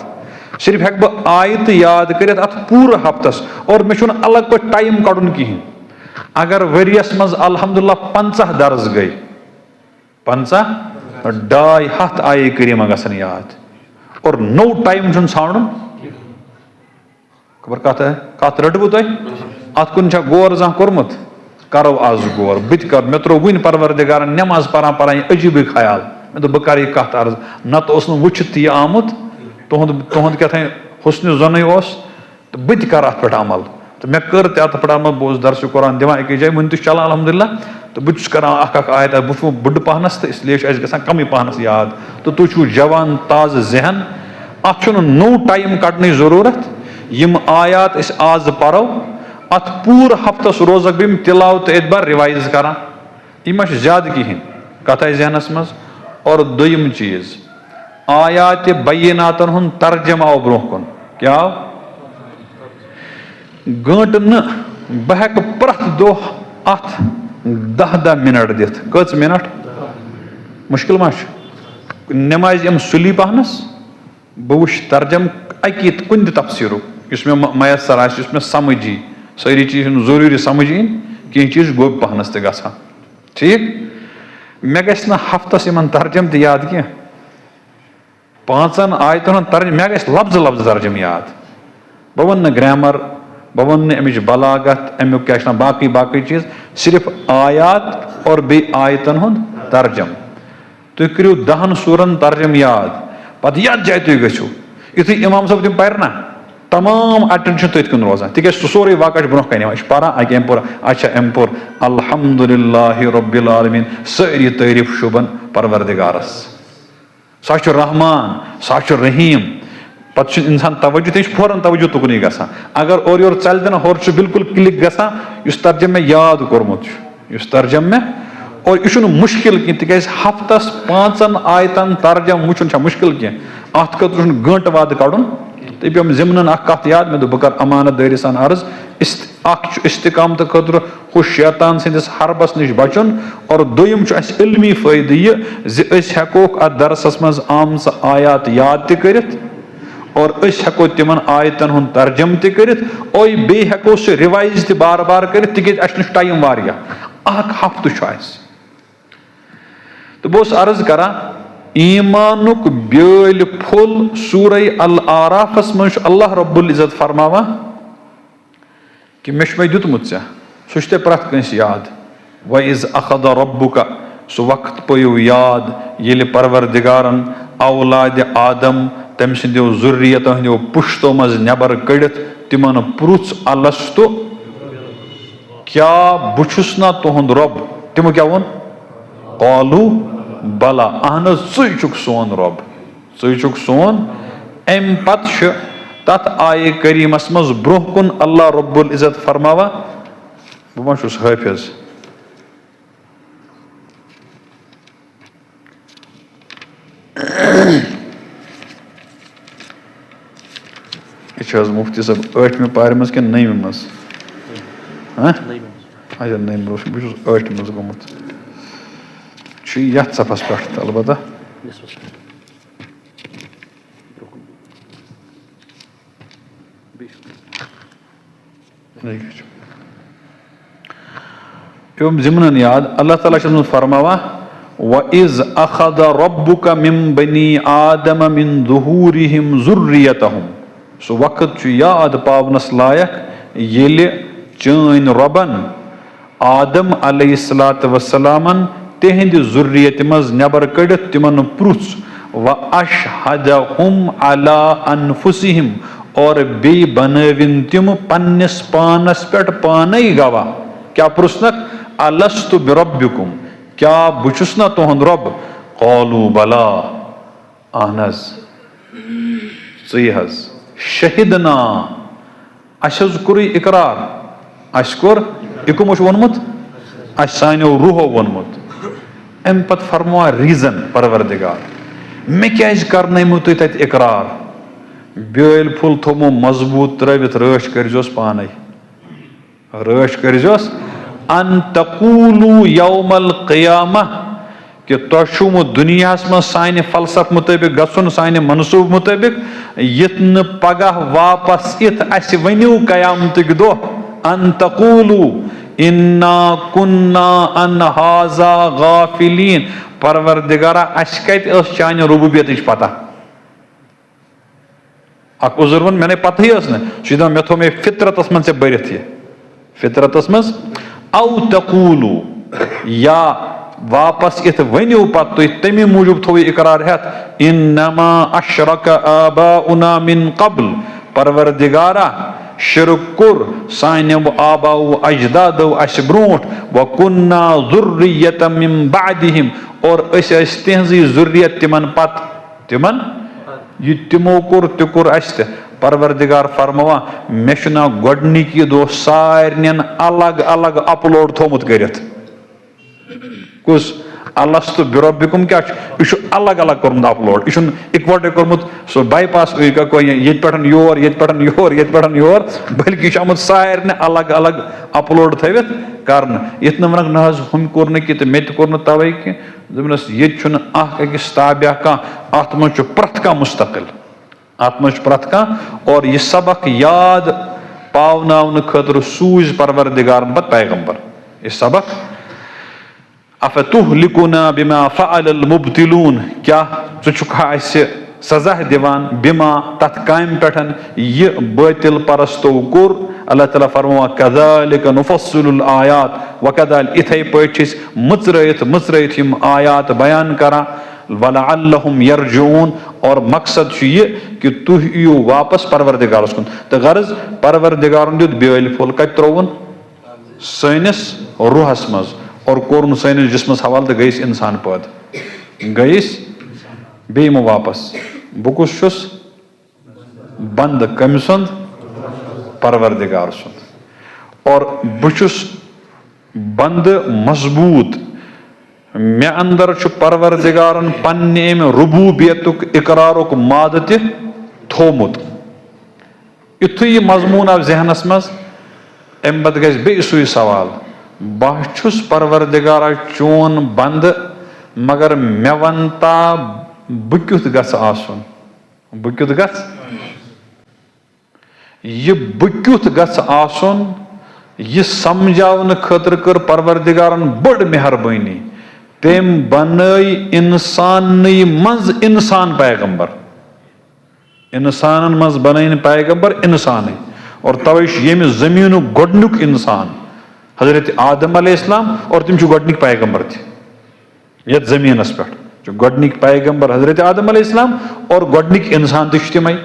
सिर्फ हेक बह आयत याद कर अत पूरे हफ्तस और मे अलग पे टाइम कड़न कहें अगर वरियस मज अल्हम्दुलिल्लाह 50 दर्ज गई 50 250 आये करीमा गसन याद और नो टाइम ाणन खबर कत रटबू तुम अत कुन गौर जहाँ कोर्मुत करो आज गौर बत कर मे त्रो वन परवरदिगार नमाज पारान अजीब ख्याल मे दो बह कर कत अर्ज नत वुचित यह आमुत तुहद क्या हुस्न जन तो बत कर अत पे अमल तो मे कर अत पे अमल बह दर्स कुरान दिवान अकिस जाए वन चलान अल्हम्दुलिल्लाह तो बस कर आयत बह बुढ़ पहनस तो इसलिए गसान कम पहनस याद तो तुम छो जवान ताज जहन अत नो टाइम कड़न जरूरत यम आयात आज परो अत पूर हफ्तस रोजक बम तिलावत एतबार रिवाइज करान यह ज्यादा कहें कत आई जहनस मज और दोयम चीज आयात बैनातन हुंद तर्जम आव ब्रोह कुन क्या आव गंट न बह प्रथ दो अत 10 मिनट दिथ कच मिनट मुश्किल मा नमाज यम सुली पहनस बह वुच तर्जम अकी कुन तफसीर मे मयसर मे समझी सारी चीज जरूरी समझ इन कह चीज गोब पहनस त गसान ठीक मे गस हफ्तस इन तर्जम त याद कह 5 आयतन तर्जम मे गस लफ्ज लफ्ज तर्जम याद बह वन ग्रामर बह वन अमिच बलागत अमुक क्या बाकी बाकी चीज सिर्फ आयात और बे आयतन हुंद तर्जम तुम करो 10 सूरन तर्जम याद पत यथ जाए तुम गो यु इमाम साहब तुम पर ना तमाम अटेंशन तथ कुन रोजान तिक सोरे वाक़ ब्रोह कन पारान अक अम पोर अच्छा अम पोर अल्हम्दुलिल्लाहि रब्बिल आलमीन सारी तारीफ शुबन परवरदिगारस सह रहमान सह रहीम पत इंसान तवज्जो तम फौरन तवज्जो तुकन गसान अगर और योर चल दिन होर बिल्कुल क्लिक गसान इस तर्जम में याद कोर्मुत इस तर्जम में और यह मुश्किल कह तिक हफ्तस 5 आयतन तर्जम वुचन मुश्किल कह अत खतर गंट वाद कड़न तो पे जिमन कत याद मे बह कर अमानत दारी सान अर्ज इस्तिकामत खतर हु शैतान सदिस हरबस नश बचन और दोयम इल्मी फायदे यह हेकोक अत दरसस मज आम आयात याद तरित और हेको तिमन आयतन हुन तर्जम तरित और बे हेको सह रिवाइज त बार बार कर तिक टाइम वारिया हफ्त तो बस अर्ज करा ईमानुक ब्यल फुल सूरह अल आराफस मज अल्लाह रब्बुल इज्जत फरमावा कि मे दुतमुत सह प्रत कंस याद वइज अखद रब्बुका सह वक्त पो याद ये परवरदिगारन औलाद आदम तम सो जुर्रियत हंदो पुश्तो मज नबर कड़ित तिमन पुरुष अलस्तु क्या बुछुस ना तुहद रब तिमो क्या वोन कालू बला अहन ज़ुक सोन रब ज़ुक सोन अम पत तथ आये करीमस मज ब्रोह कुन अल्लाह रब्बुल इज्जत फरमावा बह मा हाफिज यह मुफ्ती साहब 8वीं पार मज कि 9वीं मज अच्छा 9 बह 8 मज गोमुत यथ सफस पे अलबत्ता जिमन याद अल्लाह ताला फरमावा वइज अखद रब्बुका मिन बनी आदम मिन ज़ुहूरिहिम ज़ुर्रियतहुम सो वक्त याद पावनस लायक ये चन रबन आदम अलैहिस्सलातु वस्सलामन तिहंद ज़ुर्रियत मज नबर कड़ित तिमन पुरुष व अशहदहुम अला अनफुसिहिम और बे बनविन तिम पन्निस पानस पे पाने गवाह क्या पुरुषनक अलस्तु बिरब्बिकुम क्या बुछुस ना तुहद रब कालू बला अहनज हज शहिदना अस कोर इकरार अस कोर इकुमो वोनमुत अस सानो रूहो वोनमुत अम पत फरमावा रीजन परवरदिगार मे क्या करनमो तुम तत इकरार ब्यल फुल थोमो मजबूत त्रवित रश करजोस पाने रश करजोस अन तकूलू यौमल क़ियामह कि तुम दुनिया मज सान फलसफ मुताबिक गसन सान मनसूब मुताबिक यह पगह वापस इत अस वनु क़यामतक दो अन तकूलू इन्ना कुन्ना अन हाजा गाफिलीन परवरदिगारा अस कत चान रुबूबियत पता अख उजुर वन मे पता ही ना मे थो मे फितरतस मन से भरत यह फितरतस मज औ तकूलू या वापस इत वनु पत तमी मूजूब थो इकरार हेत इन्नमा अशरक आबाउना मिन कबल परवरदिगारा शिरक कुर सान आबाउ अजदादो अस ब्रोट व कुन्ना ज़ुर्रियतम मिन बादिहिम और तिहज़ी ज़ुर्रियत तिमन पत तिमन यह तिमो कोर तुर अस परवरदिगार फरमावा मे गोडनिक दो सारन अलग अलग अपलोड थोमुत करित कुस अलस्तु बिरब्बिकुम क्या यह अलग अलग कोर्मुत अपलोड यह इकवटे कोर्मुत सो बाईपास ये पे योर ये पे योर ये पे योर बल्कि यह आमुत सारन अलग अलग अपलोड थवित कर ये वन ना हम कोर कि तो मे कोर तवे कि दस ये अकिस ताबिया कह अत मज प्रथ कह मुस्तकिल अत मज प्रथ कह और यह सबक याद पावन खतर सूज परवरदिगार पत पैगंबर यह सबक अफतुहलिकुना बिमा फअल मुब्तिलून क्या अस सजा दिवान बिमा तथ काम पे यह बातिल परस्तो कोर अल्लाह ताला फरमावा कज़ालिक नुफ़स्सिलुल आयात व कज़ालिक इथे पे मुचरत यम आयात बयान करा वलअल्लहुम यरजून और मकसद ये कि तुह यो वापस परवरदिगारस कुन तो गर्ज परवरदिगारन दित ब्यल फुल कत त्रोवन सैनिस रूहस मज और कोरन सैनिस जिस्मस हवाल तो गईस इंसान पद गईस बेम वापस बुकुस बंद कम सुंद परवरदिगार सुंद और बुछुस बंद मजबूत मे अंदर परवरदिगारन पन्ने रुबूबियतुक इकरारुक माद थोमुत। युथु यह मजमून आव जहनस मज अम पत गि बे सुई सवाल बह छुस परवरदिगारा चोन बंद मगर मे वनता बह क्युथ गछ आसुन बह क्युथ गछ यह बह क्युथ गछ आसुन यह समझावन खतर कर परवरदिगारन बड़ मेहरबानी तम बनई इंसान मज इंसान पैगंबर इंसान मज बन पैगंबर इंसान और तवे ये जमीन गोडनुक इंसान हजरत आदम अलैहिस्सलाम और तम गोडनिक पैगंबर ये जमीनस पे गोडनिक पैगंबर हजरत आदम अलैहिस्सलाम और गोडनिक इंसान तमें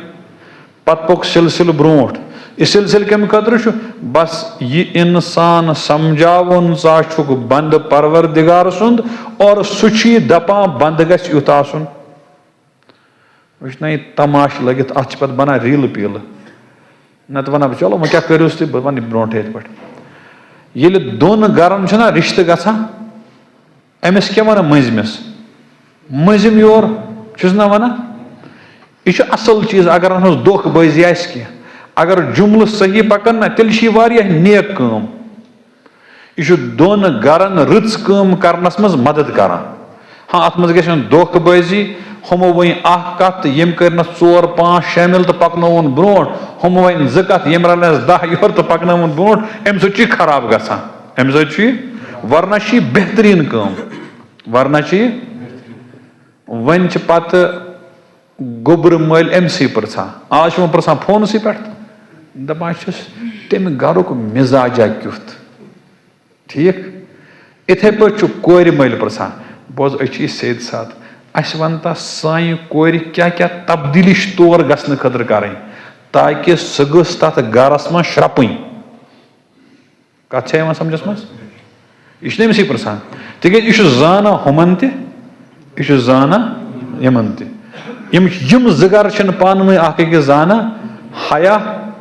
पत पोक सिलसिल ब्रोट यह सिलसिल कम खतर बस यह इंसान समझावन सा बंद परवरदिगार सुंद और सह दपा बंद गछ युथ आसुन वह तमाश लगित अत पे बना रील पील नत वन चलो वह क्या करो बह वन ब्रोट पे ये दोन गरन रिश्त गसा अमिस क्या वन मजमिस मजम योर ना वन यह असल चीज अगर दोख बाजी आह अगर जुमल सही पकन ना तेल नेक कम यह दोन गरन रच कम करनस मज मदद करान। हाँ अत मज गि दोख बाजी हमो वन कत यम कर 4 5 शामिल तो पकन ब्रोट हम वन 2 कत यम रलस 10 योर तो पकन ब्रोट अम सह खराब गसान अम सह वरना बेहतरीन कम वरना वन पत गोबर मल अमसी पृछान आज पृछान फोन पे दपान तम गरुक मिजाजा क्युथ ठीक इथे पे कोर मल पृछान बोज अच्छी सेद साथ अस वनता सान कोर क्या क्या तब्दीली तौर गसन खतर करें ताकि सह गस तथ गरस मज श्रपन कत समझस मज यह अमसी पृछान तिक जाना हुमन तह जाना यमन तम 2 गर पान वन अकिस जाना हया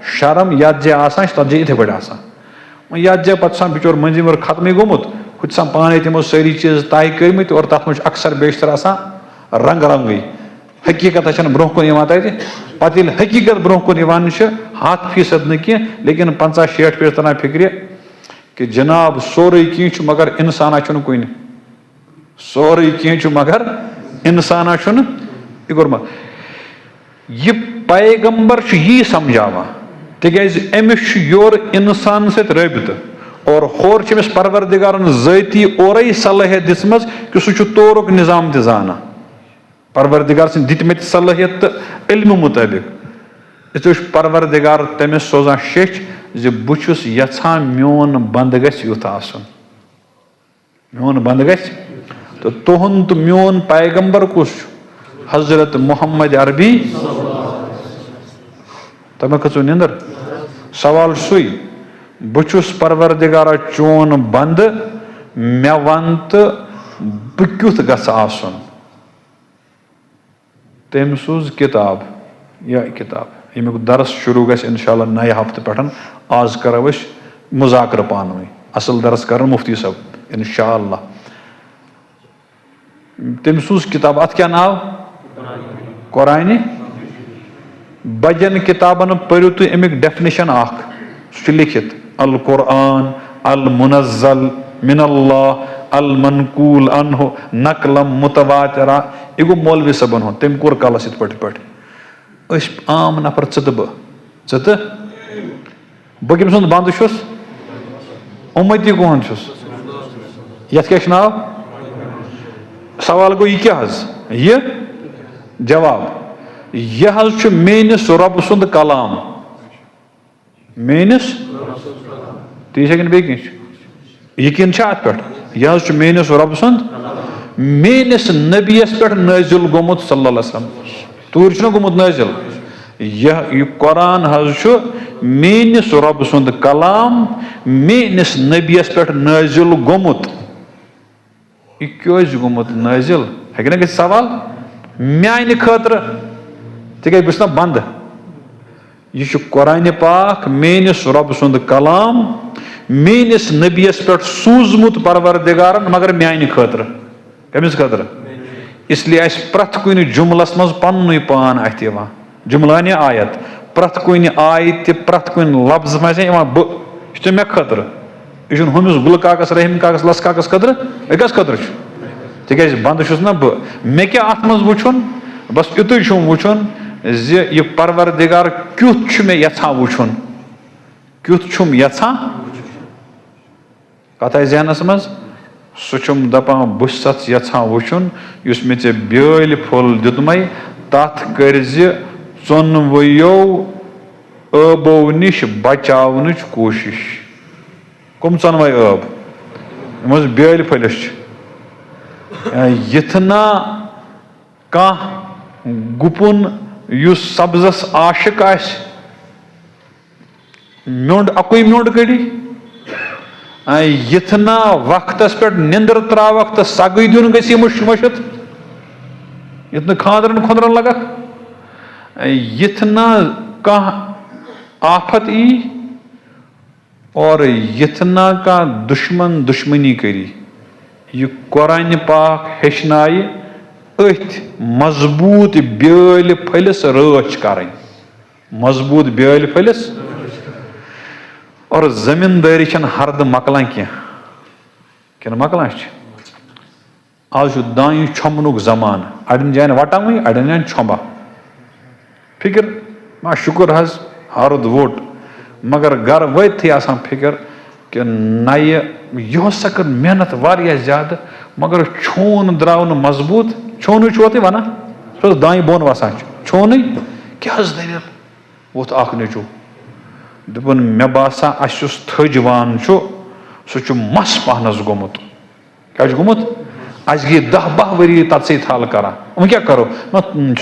शर्म याद जे आसान तथजे इथे पे आसान याद जे पे बिचोर मंजिम और खत्म गोमुत हु पाने तमो सारी चीज तय कर्मित और तथ मज अक्सर बेशतर आसान रंग रंग हकीकत ब्रोह कुन पे हकीकत ब्रोह कुन 100% न कह लेकिन 50-60% तरह फिक्र कि जनाब सोरे कह मगर इंसाना कुन सोरे कह मगर इंसाना यह यह पैगंबर यी समझावा तिज अमिस योर इंसान सत रबित और होर परवरदिगारन ज़ाती और सलाहियत दिसम कि सह तौरुक निज़ाम त जाना परवरदिगार सन दितमत सलाहियत तो इल्म मुताबिक इस परवरदिगार तमिस सोजान शेच जे बुछुस यछान मोन बंद गछ युथ आसन मोन बंद गछ तो तुहुंद तो मोन पैगंबर कुस हजरत मोहम्मद अरबी तमें खचु निंदर सवाल सुई बुछुस परवरदिगारा चोन बंद मे वन तो बह क्युथ गछ आसन तम सूज किताब यमुक दरस शुरू गस इंशाअल्लाह नए हफ्ते पे आज करो मुजाकर पान वन असल दरस कर मुफ्ती साहब इंशाअल्लाह तम सूज किताब अत क्या नाव कुरान बजन किताबन पढ़ो तुम अमिक डेफिनेशन लिखित अल कुरान अल मुनज़्ज़ल मिनल्लाह अल मनकूल अनहु नकलम मुतवातिरा यह गो मौलवी सबन हो तम कोर कलस इत पे आम नफर च बह कम सुंद बंद उम्मती कौन ये क्या नाव सवाल गो यह क्या यह जवाब यह मेनिस रब सुंद कलाम मेनिस ती बे यकीन अत पे यह मेनिस रब सुंद मेनिस नबीस पे नाजिल गोमुत सल्लल्लाहु अलैहि वसल्लम तूर गोमुत नाजिल यह कुरान मेनिस रब सुंद कलाम मेनिस नबीस पे नाजिल गोमुत यह क्या गोमुत नाजिल है ना सवाल म्यान खतर तिक बस ना बंद यह कुरान पाक मेनिस रब सुंद कलाम मेनिस नबीस पे सूजमुत परवरदिगारन मगर म्यान खतर कमिस खतर इसलिए अस प्रथ कुन जुमलस मज पन्नुई पान अथ यहां जुमलानी आयत प्रथ कुन आयत प्रथ कुन लफ्ज मज बह मे खतर यह हुमिस गुल काकस रहीम काकस लस काकस खतर कस खतर तिक बंद ना बह मे क्या अत मज वुचुन बस युत वुचुन यह परवरदिगार क्युत मे यछान वुचुन क्युत यछान कत जहनस मज सह दपान बस यछान वुचुन युस मे ऐ ब्याल फुल दितुमे तथ कर चोनवो ٲबो निश बचावनच कोशिश कम चोनवे ٲब यम ब्याल फलिस यथना कह गुपुन युस सब्जस आशिक आस म्योंड अकुई म्योंड कड़ी यथना वक्तस पे निंदर त्रावक तो सगई दिन गि मशत यथ खादरन खुंदरन लगक यथना कह आफत ई और यथना का दुश्मन दुश्मनी करी यह कुरान पाक हेचनाय अथ मजबूत ब्याल फलिस रच कर मजबूत ब्याल फलिस और जमींदारी हरद मकलान कह मकलान आज दान छोमनुक जमान अड़न जान वटावे अड़न जान छोंबा फिक्र मा शुक्र हज हरद वोट मगर गर वथी आसान फिक्र कि नय यह कर मेहनत वारिया ज्यादा मगर छोन द्राव न मजबूत छोन वो वन सह दान बोन वसान छोन क्या दलील वोत नचू दोपन मे बासा अस थजवान सह मस पहनस गोमुत क्या गोमुत अस गई 10-12 वरी तत्से थल कर वह क्या करो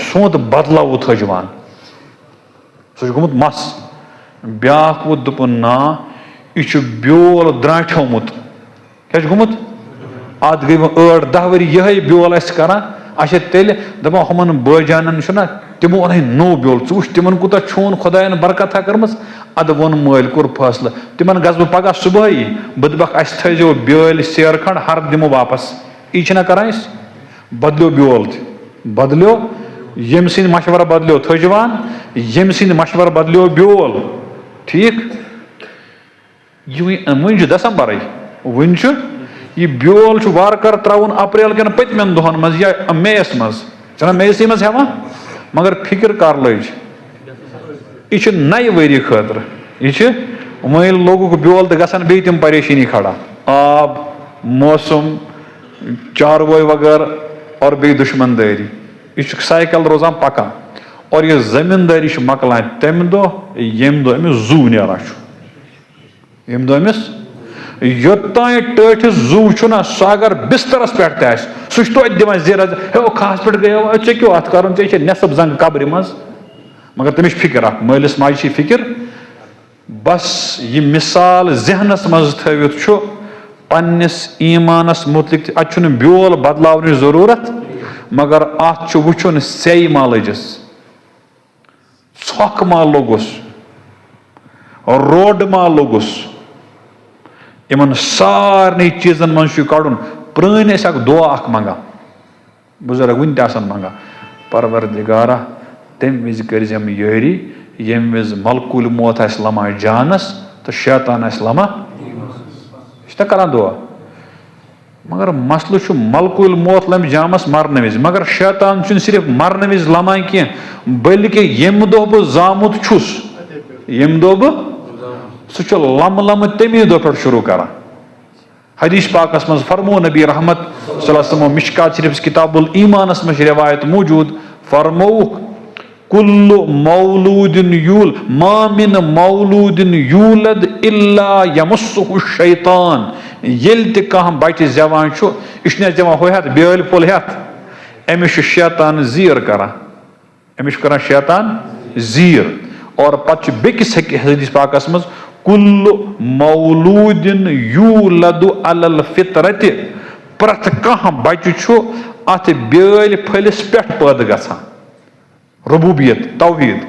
सोत बदलाव थजवान सह गोमुत मस ब्या वो दोपन ना यह ब्योल द्राठोमुत क्या गोमुत अत गई 8-10 वरी यह ब्योल कर अच्छा तेल दपा हमन बजानन तिमो ओन नो ब्योल च तिमन कूत छोन खुदायन बरकत कर्म अद वोन मल कोर फैसल तिमन गस बह पगह सुबह बह दपक अस थो ब्याल सेर खंड हर दिमो वापस यह करान बदलो ब्योल बदलो यम सिंद मशवर बदलो थजवान यम सिंद मशवर बदलो ब्योल ठीक वन दिसंबर वन यह ब्योल वार कर त्राउन अप्रैल कन पतमन दोहन मज या मेस मज चना मेसी मज हेवान मगर फिक्र कर लज यह नए वरी खतर यह वह लोगुक ब्योल तो गसान बे तम परेशानी खड़ा आब मौसम चारवो वगैरह और बे दुश्मनदारी यह साइकिल रोजान पकान और यह जमींदारी मकलान तम दह यम दह अमिस जू नेरा यम दह अमिस योतान टठिस जू छुना सह अगर बिस्तरस पे सह तो दिवान जेर हे खास पे गयो ऐ क्यों अत कर नसब जंग कब्र मज मगर तमिस फिक्र मालिस माज फिक्र बस यह मिसाल जहनस मज थवित पन्निस ईमानस मुतलिक अत ब्योल बदलावन जरूरत मगर अत वुचुन सेई मा लजिस छक मा लोगुस रोड मा लोगुस इन सारे चीजन मज कड़न प्रान दुआ मंगान बुजुर्ग वन मंगान परवरदिगारा तम विज कर यारी यम विज मलकुल मौत लमा जानस तो शैतान लमा यह करान दुआ मगर मसल मलकुल मौत लम जामस मरने विज मगर शैतान सिर्फ मरने विज लमा कह बल्कि यम दो बह जामुत छुस यम दो बह सह लम लम तमी दो पे शुरू कर हदीस पाकस मज फरमो नबी रहमत सल्लल्लाहु मिशकात शरीफ किताबुल ईमानस मज रिवायत मौजूद फरमो कुल्लु मौलूदिन यूल मा मिन मौलूदिन यूलद इल्ला यमस्सुहु शैतान येल त कह बच्चे जवान यह दिवान हो हेत ब्याल फुल हेत अमिस शैतान जीर कर अमिस कर शैतान जीर और पत बेकिस हदीस पाकस मज कुल्लु मौलूदिन यूलदु अलल फितरत प्रथ कह बच्चे अत ब्याल फलिस पे पैद गसान रुबूबियत तौहीद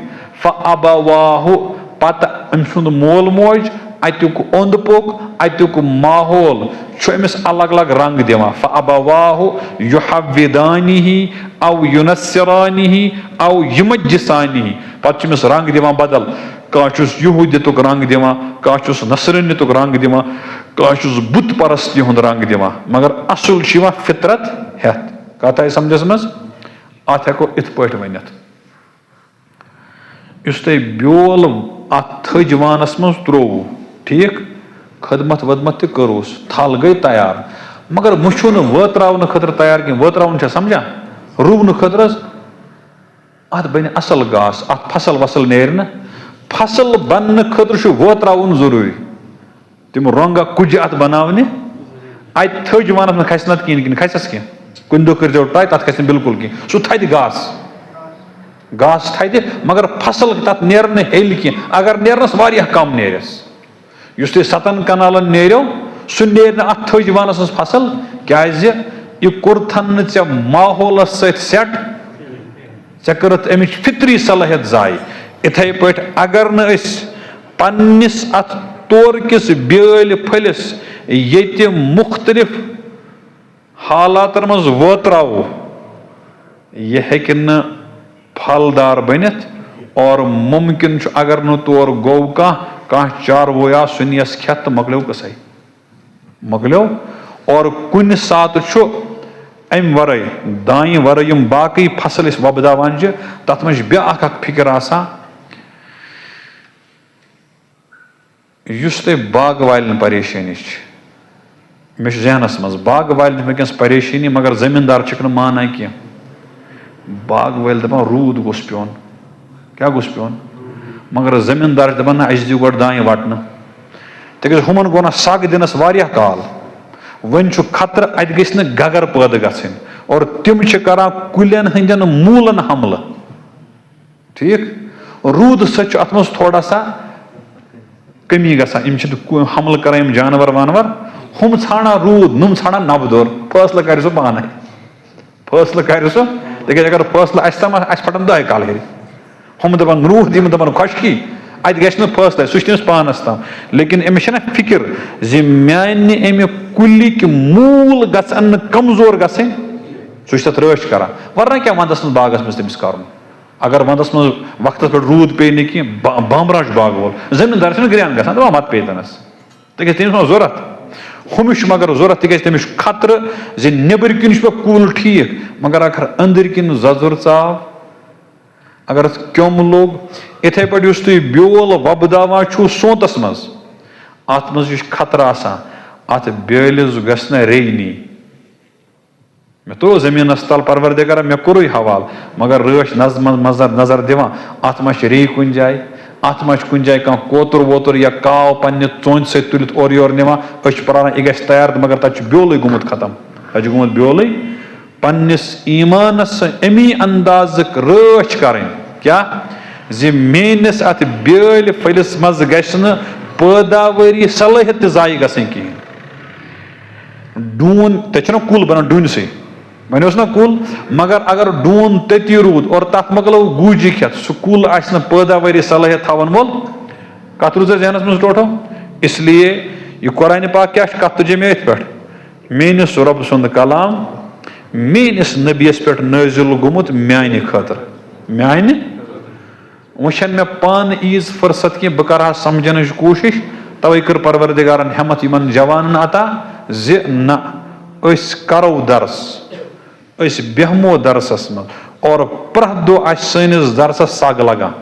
फ़अबवाहु पत अम सुंद मोल मोज अत्युक ओंद पोक अत्युक माहौल अमिस अलग अलग रंग दिवान फअबवाहु युहव्विदानिही औ युनस्सिरानिही औ युमज्जिसानिही पत्त अमिस रंग दिवान बदल कह यहूदियतुक रंग दिवान कह नसरनियतुक रंग दिवान कह बुत परस्ती हुंद रंग दिवान मगर असल फितरत हेत कथ आई समझस मज अत हेको इत पट वनित इस तुम ब्योल अत थज वानस मज त्रोवु ठीक खदमत वदमत ति करोस थल गई तैयार मगर मुछो न वत्रावन खतर तैयार कह वत्रावन समझा रुवन खतर अत बन असल घास अत फसल वसल नेर न फसल बन खतर वत्रावन जरूरी तम रोंगा कुज अत बनावने अत थज वानस में खस नत कहें खसस कह कुन दो कर ट्राई तथ खस बिल्कुल कह सह थद घास घास थद मगर फसल तथ नेर हेल कह अगर नेरनस वारिया कम नेरस युस तुम 7 कनालन नेरो सह नेर अत थज वानस फसल क्या यह कुर्थन चे माहौलस सेट चे करत अमिच फितरी सलाहियत जाय इथे पट अगर न पन्निस अत तोर किस बेल फलिस ये मुख्तलिफ हालातन मज वत्रावो यह हेक न फलदार बनित और मुमकिन अगर न तोर गो कह चारवोया सुनियस खेत तो मकलो कसाई मकलो और कुन सात अम वर दान वर बाकी फसल वपदावान तथ मज ब्याख फिक्र आसान युस तुम बाग वालन परेशानी मे जहनस मज बाग वालन वनकस परेशानी मगर जमींदार माना कह बाग वाल दपान रूद गोस पेन क्या गोस पेन मगर जमींदार दपान ना दी गो दान वटन तक हुमन गो ना सग दिनस वारिया काल वन खतर अत गस गगर पैदा गन और तिम करान कुलन हंदन मूलन हमल ठीक रूद सत अत मज थोड़ा सा कमी गम हमल कर जानवर वानवर हम छाना रूद नुम छाना नबदोर फैसला कर सो पान फैसला कर सो तक अगर फैसला तम फटन दह काल हेर हम दपान रूद यम दपान खुशकी अत गि फैसला सह तमिस पानस तम लेकिन अमिस ना फिक्र जि म्यान अमि कुलिक मूल गन कमजोर गन सह तथ रच कर वरना क्या वंदस मज बागस मज तमिस कर अगर वंदस मज वक्त पे रूद पे नी बमराश बाग वोल जमींदार ग्रहण गसान दपान मत पे तनस तक तमिस जरूरत हुमिश मगर जरूरत तमिस खतर जि नबर किन कुल ठीक मगर अगर अंदर किन जजुर चाव अगर क्योम लोग इथे पे तुम ब्योल वपदावान सोतस मज अत मज खतर आसान अत बेलिस गस रेनी मे तो जमीनस तल परवरदिगार मे कोर हवाल मगर रच नजर दिवान अत मा रे कुन जाए अत मा कुन जाए कह कोतर वोतर या काव पन्ने चोंच से तुलित और योर निवान पान यह गस तैयार मगर तक ब्योल गुमुत खत्म तक गुमुत ब्योल पन्निस ईमानस अमी अंदाज रच कर क्या जि मेनिस अत बेल फलिस मज गस पैदावारी सलाहियत जाय गसन कहें डून तक कुल बना डून से वन ना कुल मगर अगर डून तती रूद और तथ मकलो गूजी खेत सह कुल पैदावारी सलाहियत थवन वोल कत रूज जहनस मज टोटो इसलिए यह कुरान पाक क्या कत तुझे मे पे मेनिस रब सुंद कलाम मेनिस नबीस पे नाजिल गुमुत म्यान खतर म्यान वह मे पान ईज फुर्सत कह बह कर समझन कोशिश तवे कर परवरदिगारन हिम्मत इन जवान अता जि न करो दर्स बेहमो दरसस मज और प्रथ दो सैनिस दरसस सग लगान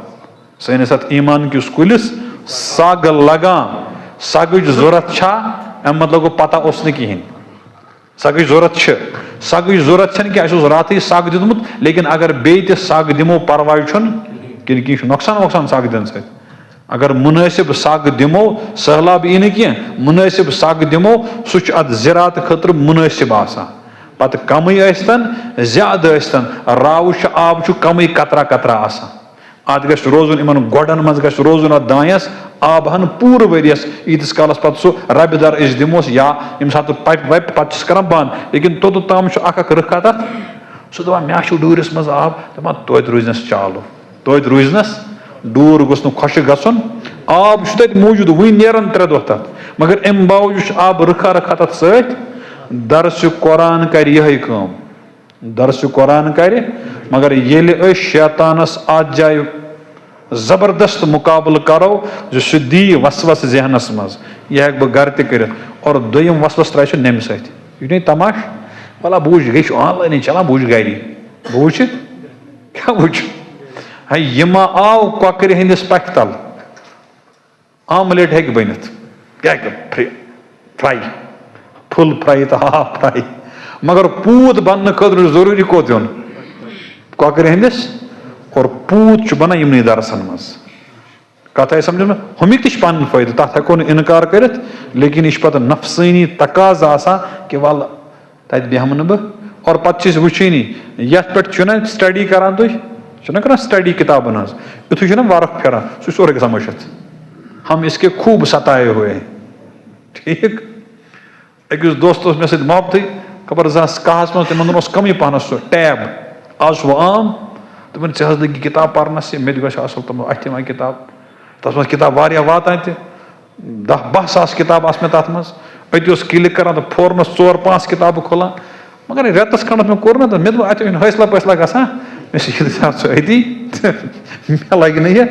सैनिस अत ईमान किस कुलिस सग लगान सगच जरूरत अम मतलब गो पता उस कहें सगच जरूरत क्या रात सग दितमुत लेकिन अगर बे सग दिमो परवाय कि नुकसान वुकसान सग दिन सत अगर मुनासिब सग दिमो सहलाब यी कह मुनासिब सग दिमो सह अत ज़रात खतर मुनासिब आसान पत कम ज्यादा राव आब कम कतरा कतरा आसान अत गस रोजन इन गोडन मज गस रोजन अत दायस आब हन पूर वरियस ईतिस कालस पत सह रबदार दिमोस या यम सात पप वप पत कर बंद लेकिन तोत ताम रखा तथ सह दपान मे डूरिस मज आब दपान तोत रूजनस चालू तोत रूजनस डूर गोस खुश गसन आब तक मौजूद वन नेरन 3 दह तथ मगर अम बावजूद आब रखा रखा तथ सत दरस कुरान कर यह काम दरस कुरान कर मगर ये शैतानस आज जाए जबरदस्त मुकाबल करो जो सह दी वसवस जहनस मज यह हेक बह घर तर और दोयम वसवस त्रा नम सह तमाश भला बूझ गई ऑनलाइन चलान बूझ गर बूझ क्या बूझ है यह मा आव कौकर हंदिस पख तल आमलेट हेक बनित क्या फ्राई फुल फ्राई तो हाफ फ्राई मगर पूत बन खतर जरूरी कोत योन कौकर हंदिस और पूत बना यमन दरसन मज कथ समझ में हमिक तह पन फायदे तथ हेको इनकार कर लेकिन यह पत नफसानी तकाज कि वल तत बेहम बह और पे वुचनी ये पे स्टडी करान तुम कर स्टडी किताबन युथु वर्क फिरान सह सोरे गसान मशित हम इसके खूब सताए हुए हैं ठीक अकिस दोस्त मे सत मोहब्बत खबर कहस मज तिमन कमी पहन सह टैब आज वो आम तमन चे लगी किताब पढ़नस मे असल तम अथ किताब तथ मज किताब वातान तह 10-12 सास किताब मे तथ मज अत क्लिक कर तो फौरन 4-5 किताब खोलान मगर रेतस खंडस मे कोर ना मे अत हौसला पैसला गसा अती मे लगे ना यह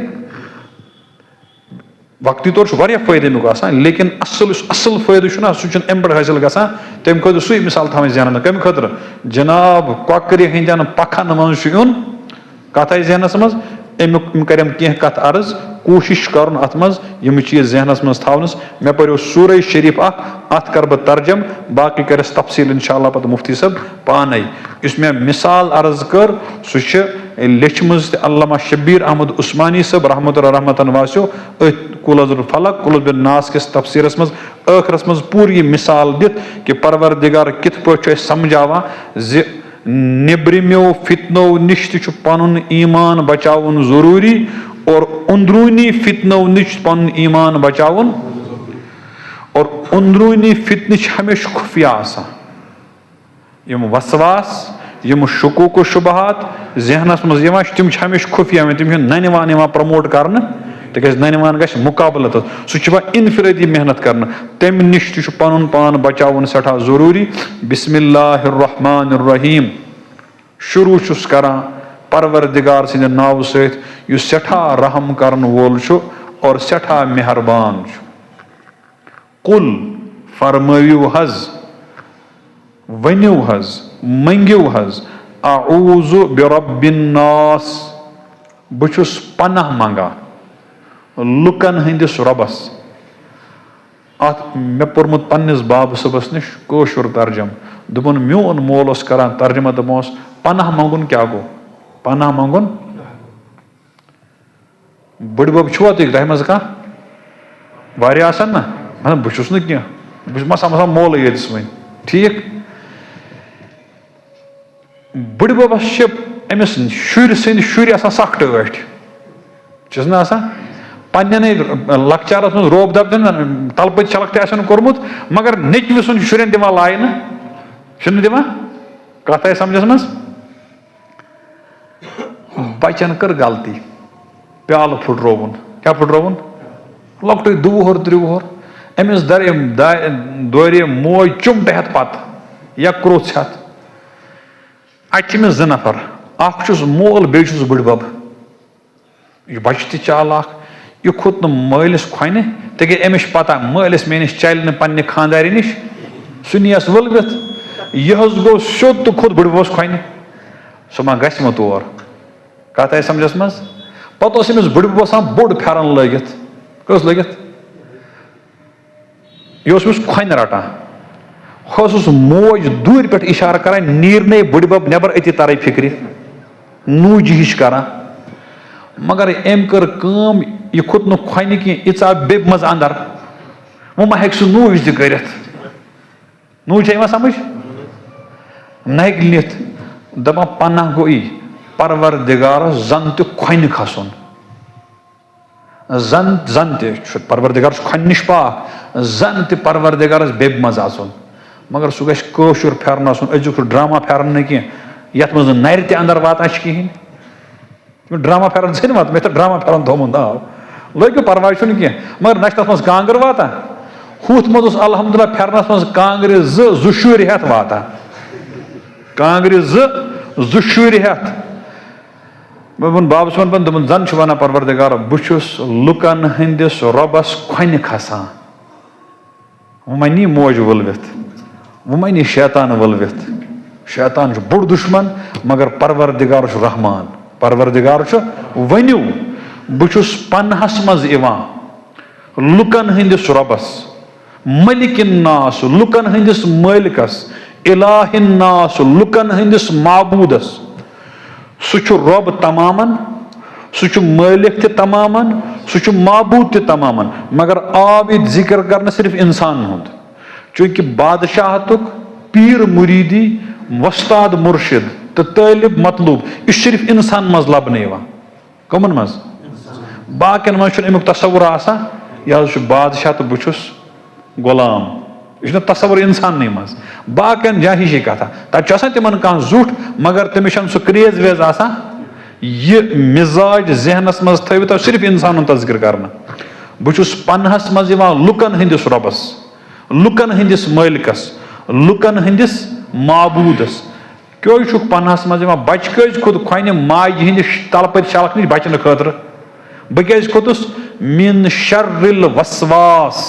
वक्ती तौर फायदे अमुक लेकिन असल फायदे सह अम पे हासिल गसा तम खुद सू मिसाल थी जहन कम खुद जनाब कौकर हंदन पखन मज यून कथ जहनस मज अमुक करम कह कथ अर्ज कोशिश कर अत मज यम चीज जहनस मज थवनस मे पो सूर शरीफ अत कर बह तर्जम बाकी कर तफसील इंशाअल्लाह पे मुफ्ती सब पान इस मे मिसाल अर्ज कर सह लेचम अल्लामा शब्बीर अहमद उस्मानी सब रहमतन वास्यो कुल फलक कुल नास किस तफसीरस मज आखिरस मज पूरी यह मिसाल दित कि परवरदिगार कित पे समझावा ज निब्रिम्यो फितनो निश पन ईमान बचावन जरूरी और अंदरूनी फितनो निश पन ईमान बचावन और अंदरूनी फितन हमेशा खुफिया यम वसवास यम शुकूक शुबहात जहनस मज तम हमेशा खुफिया तम नन वान प्रमोट कर तक नन वान ग मुकाबल सह इनफरादी मेहनत कर तम निश पन पान बचावन सठा जरूरी बिस्मिल्लाहिर्रहमानिर्रहीम शुरू करान परवरदिगार सिंद नाव सहित सठा रहम करन वोल और सठा मेहरबान कुल फरमायु हज वन्यु हज मंगियो हज अऊज़ु बिरब्बिन नास बुछुस पनाह मंगा लुकन हंदिस रबस मे पोर्मुत पन्निस बाब सबस निश कोशुर तर्जम दोपन मोन मोल करान तर्जमा दपस पनाह मंगुन क्या गो पनाह मंगुन बड़ बब छुआ तुम तह मज कह ना बहुस न कह बस मसा मोल यस वन ठीक बड़ बबस अमिस शुर सद शुर सख टठ ना पन्न लकचारस मज रोब दब तलपत छलक तन कोर्मुत मगर नेचव सुन शुरन दिवान लायन दिवान कथ आई समझस मज बचन कर गलती प्याल फुटरोवन क्या फुटरोवन लकट 2 वुहर 3 वुहर अमिस दौरे मोज चुमट हेत पत या क्रोच हेत अमिस 2 नफर अखुस मोल बेस बड़ बब यह बच त चालाक यह खोत न मलिस खोन तक अमिस पता मलिस मेनिस चल न पन्ने खानदारी निश सह नीस वलवित यह गो स्योद तो खोत बड़ बबस खोन सह मा गस तौर कथ आई समझस मज पत अमिस बड़ बब बोड़ फेरन लगित कस लगित यह खोन रटान हस मोज दूर पे इशार कर नीरने बड़ बब नबर अति तर फिक्र नूज हिश कर मगर अम कर यह खोत न खोन कह यह आव बेब मज अंदर वो मा हेक नूज कर नूज समझ न हेक नित दपा पन्ना गो परवरदिगार जन तो खोन खसन जन त परवरदिगार खोन निश पाक जन त परवरदिगार बेब मज आसन मगर सह गश कशुर फेरन आसन अजुक ड्रामा फेरन न कह ये मज नर त अंदर वातान कहें ड्रामा फेरन से मे तो ड्रामा फेरन थोमुत नाव लगे परवाह कह मगर ना तथ मज कांगर वाता हुथ मज अलहमदुल्ला फेरनस मज कांग्र जुशुर हेत वाता कांग्र जुशुर हेत बन बाबस वन दोपन जन वन परवरदिगार बहुस लुकन हंदिस रबस खोन खसान वो मनी मोज वलवित वो मनी शैतान वलवित शैतान बोड़ दुश्मन मगर परवरदिगार रहमान परवरदिगार वनु बहुस पन्हस मज लुकन हंदिस रबस मलिकिन नास लुकन हंदिस मालिकस इलाहिन नास लुकन हंदिस माबूदस सह रब तमामन सह मालिक ते तमामन सह माबूद ते तमामन मगर आव ये जिक्र करना सिर्फ इंसान हुंद चूंकि बादशाहतुक पीर मुरीदी वस्ताद मुर्शिद तो तालिब मतलूब यह सिर्फ इंसान मज लबन कमन मज बाकिन मज अमुक तस्वुर आसान यह बादशाह तो बहुस गुलाम यह तस्वुर इंसान मज बाकिन जाहि कथा तथा तिमन कह जुठ मगर तमिस सह क्रेज वेज आसान यह मिजाज जहनस मज थवित सिर्फ इंसान तस्कर करना बहुस पन्हस मज लुकन हंदिस रबस लुकन हंदिस मालिकस लुकन हंदिस माबूदस क्यों पन्हस मज बच कज खुद खोन माज हंद तलप शलक नश बचन खतर बह क्या खोतुस मिन शर्रिल वसवास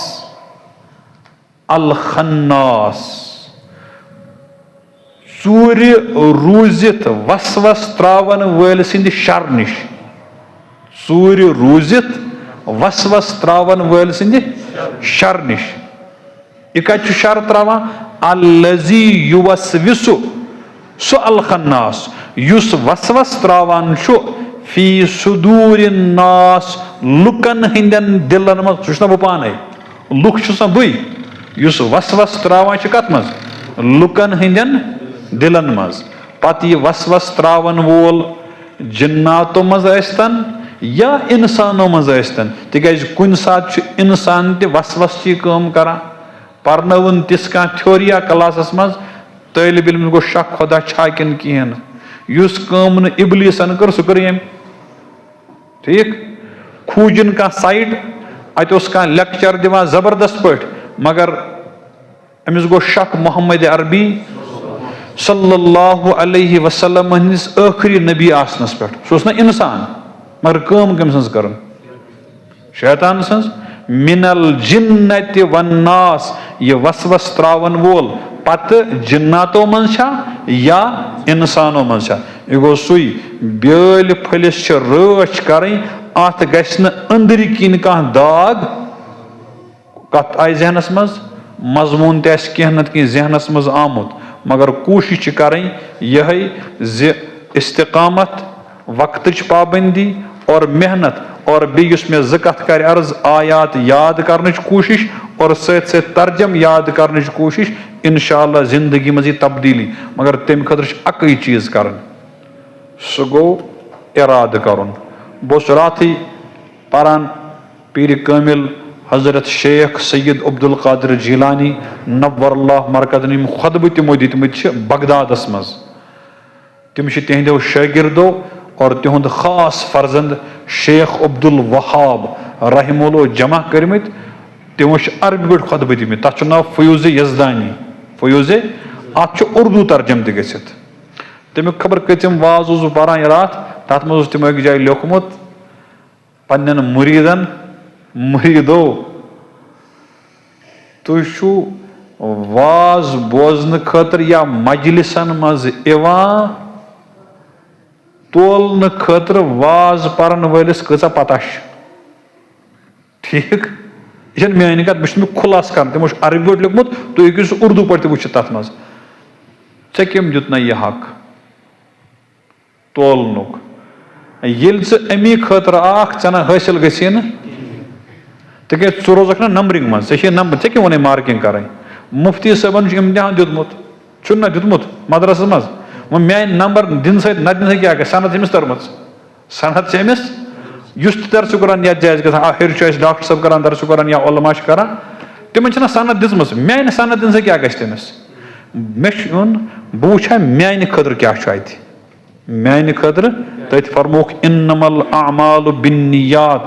अल खन्नास चूर रूजित वसवस त्रावन वल सिंद शर निश चूर रूजित वसवस त्रावन वल सिंद शर निश यह कत शर त्रावा अल्लज़ी युवस्विसु सु अल खन्नास युस वसवस त्रावान छु फी सुदूरिन नास लुकन हिंदन दिलन मज सह बह पाने लुक छुसा बई युस वसवस त्रावान छ कत मज लुकन हिंदन दिलन मज पत यह वसवस त्रावन वोल जिन्नातों मज आस्तन या इंसानों मज आस्तन तिकज कुन सात इंसान ते वसवस ची काम करा परनवन तिस कह थ्योरिया क्लासस मज तालिब इल्म गो शक खुदा छा किन कहें युस काम न इबलीसन कर सह कर ठीक खूजन कह साइड अत कह लेक्चर दिवान जबरदस्त पट मगर अमिस गो शक मोहम्मद अरबी सल्लल्लाहु अलैहि वसल्लम हंदिस आखिरी नबी आसनस पे सह ना इंसान मगर काम कम सज कर शैतान सज मिनल जिन्नत वन्नास यह वसवस त्रावन वोल पत जिन्नातों मज या इंसानों मज यह गो सुई बेल फलिस रच कर अत गि अंदर किन कह दाग कत आय जहनस मज मजमून तह नत कह जहनस मज आमुत मगर कोशिश कर इस्तिकामत वक्त पाबंदी और मेहनत और बेस मे ज़त कर अर्ज आयात याद करने कोशिश और सत सत तर्जम याद करने कोशिश इंशाअल्लाह जिंदगी मज तब्दीली मगर तम खतर अकई चीज कर सह गो इराद कर बस रात पारान पीर कामिल हजरत शेख सैयद अब्दुल कादिर जिलानी नव्वरल्लाह मरकज़ खुतबह तमो दितमत बगदादस मज तम तिहदो शागिर्दो और तिहुंद खास फर्जंद शेख अब्दुल वहाब रहमुल्लाह जमा करमत तमो अरबी पे खुतबह दिमित तथ नाव फयूज़ यज़दानी फयूज़ अत उर्दू तर्जम तमित तमिक खबर कतम वाज पारान रात तथ मज तमो एक जाय लिखमुत पन्न मुरीदन मुरीदो तुशु वाज बोजन खतर या मजलिसन मज तोलन खतर वाज परन वलिस कचा पता ठीक यह मान कत बह खुलास कर तमो अरबी पे लिखमुत तुम हेकु उर्दू पे वो तथ मज ऐ कम दित यह हक तोलनुक अमी खतर ना हासिल गसी तक च रोजक ना नंबरिंग मज नंबर ऐ क्यों वन मार्किंग कर मुफ्ती साहबन इम्तिहान दितमुत ना दितमुत मदरस मज वो मान नंबर दिन सत न दिन क्या ग सनत अमिस तरम सनत से अमिस युस दरस कुरान या जायज ग हेर डॉक्टर साहब कर दरस कुरान या उलमा कर तिम सनत दिम मान सनत दिन क्या गमिस मे बह वुछा मान खतर क्या मान खतर तथ फरमोक इन्नमल अमालु बिन्नियात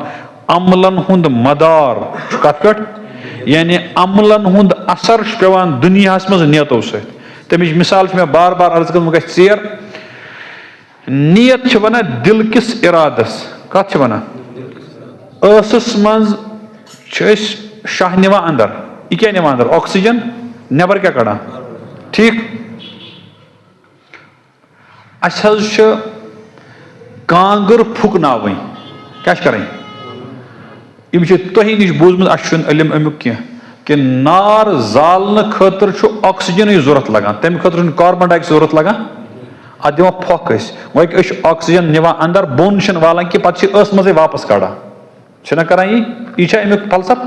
अमलन हुंद मदार कत पे यानी अमलन हुंद असर पेवान दुनिया मज नियतों सत तमिच मिसाल मैं बार बार अर्ज कर चेर नियत वन दिल किस इरादस कत वन स मज शाह निवा अंदर यह क्या निवा अंदर ऑक्सीजन नबर क्या कड़ा ठीक कांगर फुकनाव क्या करें तुह नश बूजमुत इलम अमुक कि नार जालने खतर ऑक्सीजन जरूरत लगान तमें खतर कार्बन डाइऑक्साइड जरूरत लगान अत दिवान फोक वो ऑक्सीजन निवा अंदर बोन वालान कि पे मजे वापस कड़ा करान यह अमुक फलसफ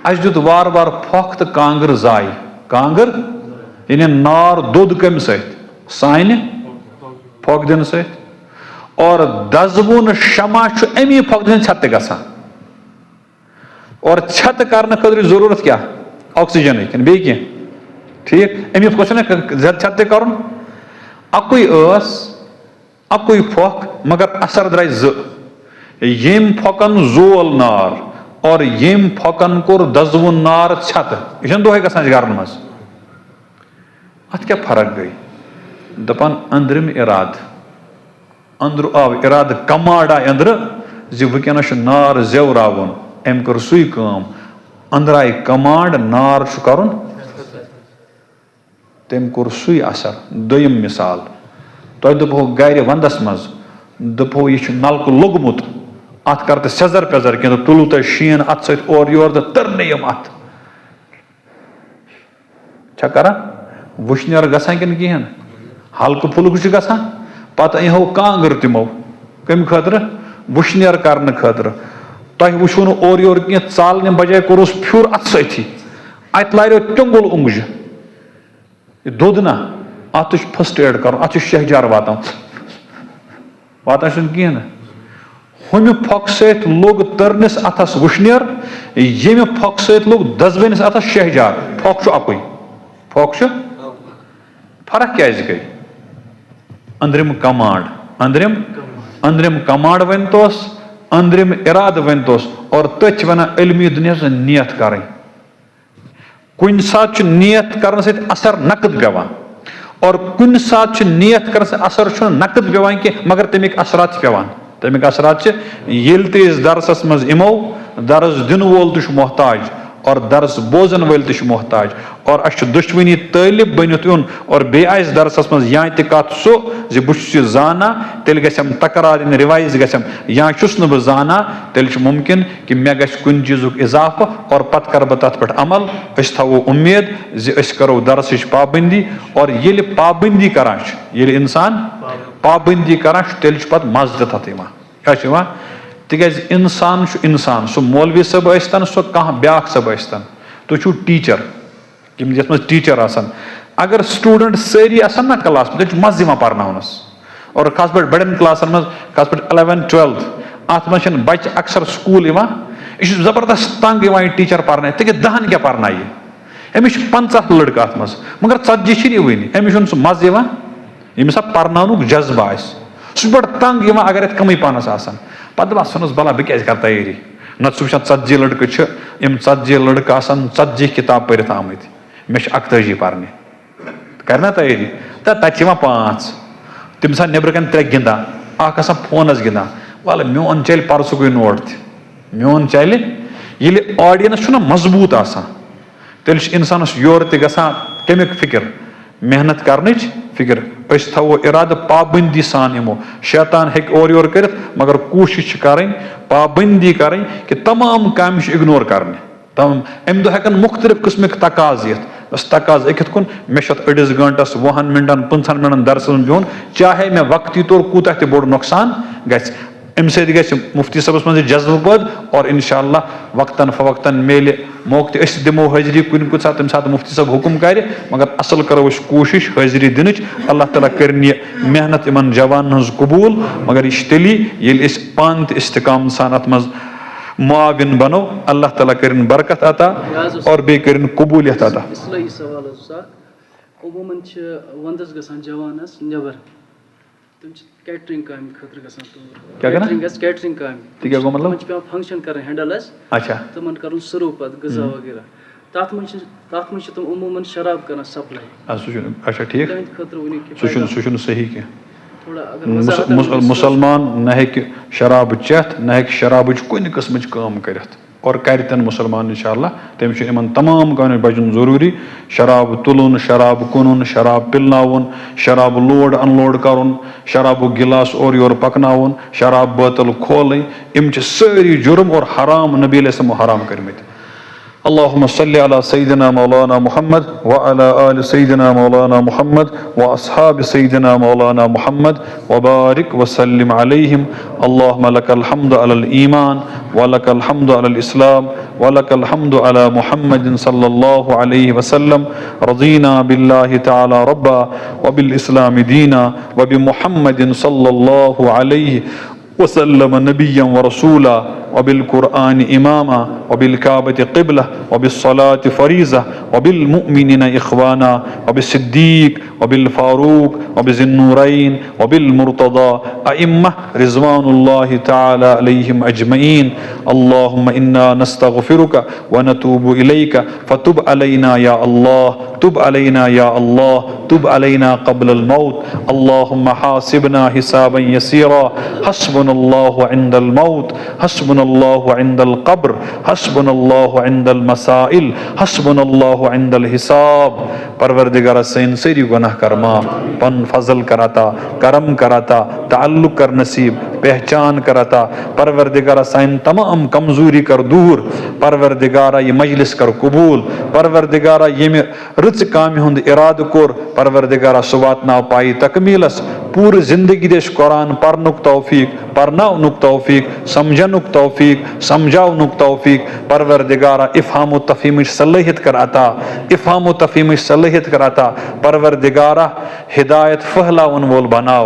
अस दुत वार वार फोक तो कांगर जाय कांगर यानी नार दोद कम साने फोक दिन और दजवुन शमा अमी फोक दिन छत गसान और छत करने खतर जरूरत क्या ऑक्सीजन बे क्या ठीक अमी फोक छत कर अकुई फोक मगर असर द्राय यम फोकन जोल नार और यम फोकन कोर दजवुन नार छत यह दोहे गसान घर मज अत क्या फर्क गई दपान अंदरम इराद अंदर आव इराद कमांड आय अंदर वनस नार जेवरावन अम कर सुई काम अंदर आय कमांड नार कर तम कोर सुई असर दोयम मिसाल तुह दपो गर वंदस मज दपो यह नलक लोगमुत अत कर सेजर पेजर कह तुलु तुम शीन अत सत और योर तो तरनयम अत कर वुशनर गसान कि कहें हल्क फुल्क गसान पत अहो कांगर तमो कम खतर वुशनर करने खतर तुह वुशो और योर कह चालने बजाय कोरुस फ्यूर अत सती अत लारो टंगुल उंगज दोद ना अत फर्स्ट एड कर अत शहजार वातान कहें हम फोक सत लोग तरनिस अथस वुशनर यम फोक सत लोग दजबनिस अथस शहजार फोक अकुई फोक फर्क क्या गई अंदरिम कमांड अंदरिम कमांड वन तोस अंदरिम इराद वन तोस और तथ वन इलमी दुनिया नियत करें कुन सात नियत करने से असर नकद पेवान और कुन सात नियत करने से असर नकद पेवान कि मगर तमिक असरात पेवान तमिक असरात ये दरसस मज इमो दरस दिन वोल तो मोहताज और दरस बोजन वल तो मोहताज और अस दुश्मनी तालिब बनित यून और बे आस दरसस मज या कत सो बुश जाना तेल गम तकरार रिवाइज गम या चुस न जाना तेल मुमकिन कि मे गि कुन चीजुक इजाफा और पत कर बह तथ पे अमल थवो उम्मीद करो दरस पाबंदी और ये पाबंदी करान ये इंसान पाबंदी करान तेल पे मज तथ क्या तिज इंसान इंसान सो मौलवी सब आन सो कह ब्या सब आन तुम टीचर ये टीचर अगर स्टूडेंट सारी ना क्लास में मज पर्नस और खास पे बड़न क्लासन मज खास पे 11th 12th अत मे बच्चे अक्सर स्कूल यह जबरदस्त तंग टीचर पर्न ति 10 क्या पर्न अमिस 50 लड़क अत मगर 40 वन अमिस सह मज यमिस पर्नानुक जज्बा सह बड़ तंग अगर कम पानस पे दस भला बह क्या कर तैयारी न सह 40 लड़क 40 लड़क 40 किताब पढ़ आमत मे 41 पर्ने कर तैयारी तो तत 5 तम नबर कन 3 गिंदान फोनस गिंदान वाल मोन चल परसुक नोट मोन चल ये ऑडियंस मजबूत तेल इंसानस योर तमिक फिक्र मेहनत कर फिक्र थवो इराद पाबंदी सान यमो शैतान हेक और योर कर मगर कोशिश करें पाबंदी करें कि तमाम काम इग्नोर करने अम दो हेकन मुख्तलिफ किस्मिक तकाज ये तकाज अकित कुन मे 8 घंटस 20 मिनटन 50 मिनटन दरस बिहुन चाहे मे वक्ती तौर कूत बोड़ नुकसान गम मुफ्ती सबस मज जज्ब पद और इंशाअल्लाह वक्तन फवक्तन मेले मौके दिमो हाजिरी कुन सात तम सात मुफ्ती सब हुक्म कर मगर असल करो कोशिश हाजिरी दिन अल्लाह ताला कर मेहनत इन जवान कबूल मगर यह तेली ये पान इस्तिकाम सान अत मज मुआविन बनो अल्लाह ताला कर बरकत अता और बे कर कबूलियत अता कैटरिंग काम खतर गसन तो क्या करना कैटरिंग काम तो क्या मतलब पे फंक्शन कर हैंडल अच्छा तमन कर सर्व पत गजा वगैरह तथ मन तुम उमूमन शराब कर सप्लाई अच्छा ठीक खतर सुन सही क्या थोड़ा अगर मुसलमान न हेक शराब चेत न हेक शराब कुन किस्म काम कर और करतन मुसलमान इंशाअल्लाह तमिस इन तमाम कामों बचन जरूरी शराब तुलन शराब कुन शराब पिलनावन शराब लोड अनलोड करुन शराब गिलास और योर पकनावन शराब बोतल खोल इम सारी जुर्म और हराम नबी अलैहिस्सलाम हराम करमत अल्लाहुम्मा सल्लि अला सय्यिदिना मौलाना मुहम्मद व अला आलि सय्यिदिना मौलाना मुहम्मद व अस्हाबि सय्यिदिना मौलाना मुहम्मद व बारिक व सल्लिम अलैहिम अल्लाहुम्मा लकल हम्दु अलल ईमान व लकल हम्दु अलल इस्लाम व लकल हम्दु अला मुहम्मदिन सल्लल्लाहु अलैहि वसल्लम रज़ीना बिल्लाहि तआला रब्बा व बिल इस्लाम दीना व बि मुहम्मदिन सल्लल्लाहु अलैहि वसल्लम नबिय्यन व रसूला वबिल-कुरआन इमामा वबिल-काबत क़िबला वबिस-सलात फ़रीज़ा वबिल-मुअ्मिनीना इख़वाना वबिस-सिद्दीक़ वबिल-फ़ारूक़ वबिज़िन-नूरैन वबिल-मुर्तज़ा अइम्मा रिज़वानुल्लाहि तआला अलैहिम अजमईन अल्लाहुम्मा इन्ना नस्तग़फ़िरुका व नतूबु इलैका फ़तुब अलैना या अल्लाह तुब अलैना या अल्लाह तुब अलैना क़ब्लल मौत अल्लाहुम्मा हासिबना हिसाबन यसीरा हस्बुनल्लाहु इंदल मौत हस्बुनल्लाहु इंदल क़ब्र हस्बुनल्लाहु इंदल मसाइल हस्बुनल्लाहु इंदल हिसाब परवरदिगार सन सारी गुनाह कर माफ पन फजल कराता करम कराता ताल्लुक कर नसीब पहचान कराता परवरदिगार सन तमाम कमजोरी कर दूर परवरदिगार ये मजलिस कर कबूल परवरदिगार ये रच काम हुंद इराद कोर परवरदिगार सुवातना पाई तकमीलस पूरी जिंदगी देश कुरान पढ़नुक तौफीक पढ़नाउनुक तौफीक समझनुक तौफीक समझाउनुक तौफीक परवरदिगारा इफ़हाम तफ़हीम सलाहियत कराता इफ़हाम तफ़हीम सलाहियत कराता परवरदिगारा हिदायत फहलावन वोल बनाओ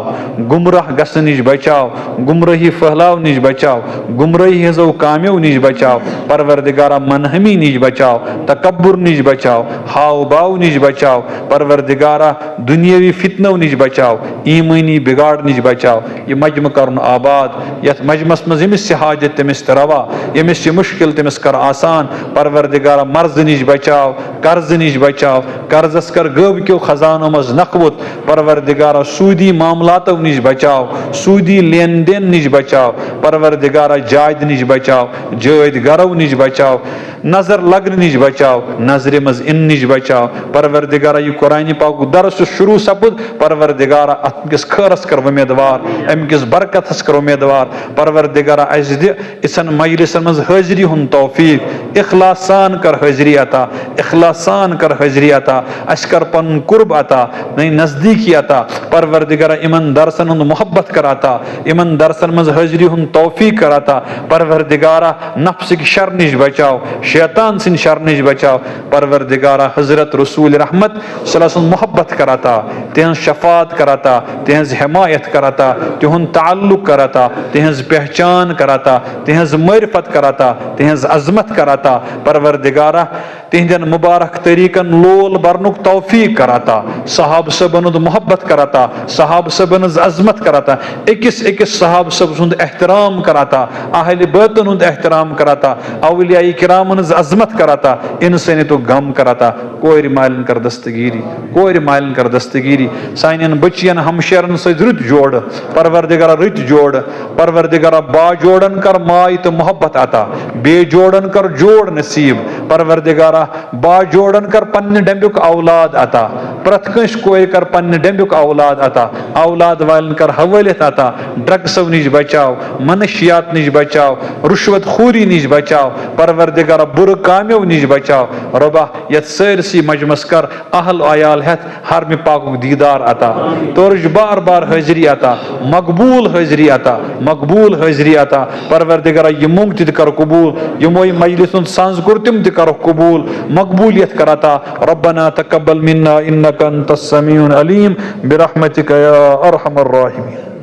गुमराह गसन निश बचाओ गुमराही फहलाव निश बचाओ गुमराही हजो काम्यों निश बचाओ परवरदिगारा मनहमी निश बचाओ तकब्बुर निश बचाओ हाव बाव निश बचाओ परवरदिगारा दुनियावी फितनों निश बचाओ ईमानी बिगाड़ निश बचाओ ये मजम करन आबाद यथ मजमस मज यमिस हाजत तमिस तरवा यमिस मुश्किल तमिस कर आसान परवरदिगारा मर्ज निश बचाओ कर्ज निश बचाओ कर्जस कर गब क्यों खजानों मज नखवत परवरदिगारा सूदी मामलातों निश बचाओ सूदी लेन देन निश बचाओ परवरदिगारा जायद निश बचाओ जायद गरव निश बचाओ नजर लगन निश बचाओ नजर मज इन निश बचाओ परवरदिगारा ये कुरान पाक दरस शुरू सपुद परवरदिगारा अमकिस खैरस कर उम्मीदवार अमकिस बरकतस कर उम्मीदवार परवरदिगारा अस दि इसन मजलिसन मज हाजिरी हुन तौफीक इखलासान कर हाजिरी अता इखलासान कर हाजिरी अता अस कर पन कुर्ब अता नहीं नजदीकी अता परवरदिगारा इमन दरसन हुन मोहब्बत कराता इमन दरसन मज हाजिरी हुन तौफीक कराता परवरदिगारा नफ्स की शर निश बचाओ शैतान सिन शर निश बचाओ परवरदिगारा हजरत रसूल रहमत सल्लल्लाहु मोहब्बत कराता तेहन शफात कराता तेहज हिमायत कराता तिहुन ताल्लुक कराता तेहज पहचान कराता तेहज मरिफत कराता तेहज अजमत कराता परवरदिगारा तिहदन मुबारक तरीकन लोल बरनुक तौफीक कराता सहाब सबन मोहब्बत कराता सहाब सबन अजमत कराता एकिस एकिस सहाब सब सुंद एहतराम कराता अहल बैतन हुंद एहतराम कराता औलिया किरामन अजमत कराता इंसानी तो गम कराता कोर मालन कर दस्तगीरी साइन बचियन हमशरन से रुत जोड़ परवरदिगारा रुत जोड़ परवरदिगारा बा जोड़न कर माय तो मोहब्बत आता बे जोड़न कर जोड़ नसीब परवरदिगारा बा जोड़न कर पन्न डंबुक औलाद आता प्रत कंस कोर कर पन्न डंबुक औलाद आता औलाद वालन कर हवालियत आता ड्रग्स निश बचाओ मनशियात निश बचाओ रुश्वत खूरी निश बचाओ परवरदिगारा बुर काम्यों निश बचाओ रबा यत सरसी मजमस कर अहल आयाल हेत हर में पाकुक दीदार आता तोरज बार बार हाजिरी आता मकबूल हाजिरी आता परवरदिगारा ये मुंग ति कर कबूल यमो मजलिस संस्कृ तिम ति कर कबूल मकबूलियत कराता रब्बना तकब्बल मिन्ना इन्नका अंतस समीउल अलीम बिरहमतिका या अरहमर राहिमीन।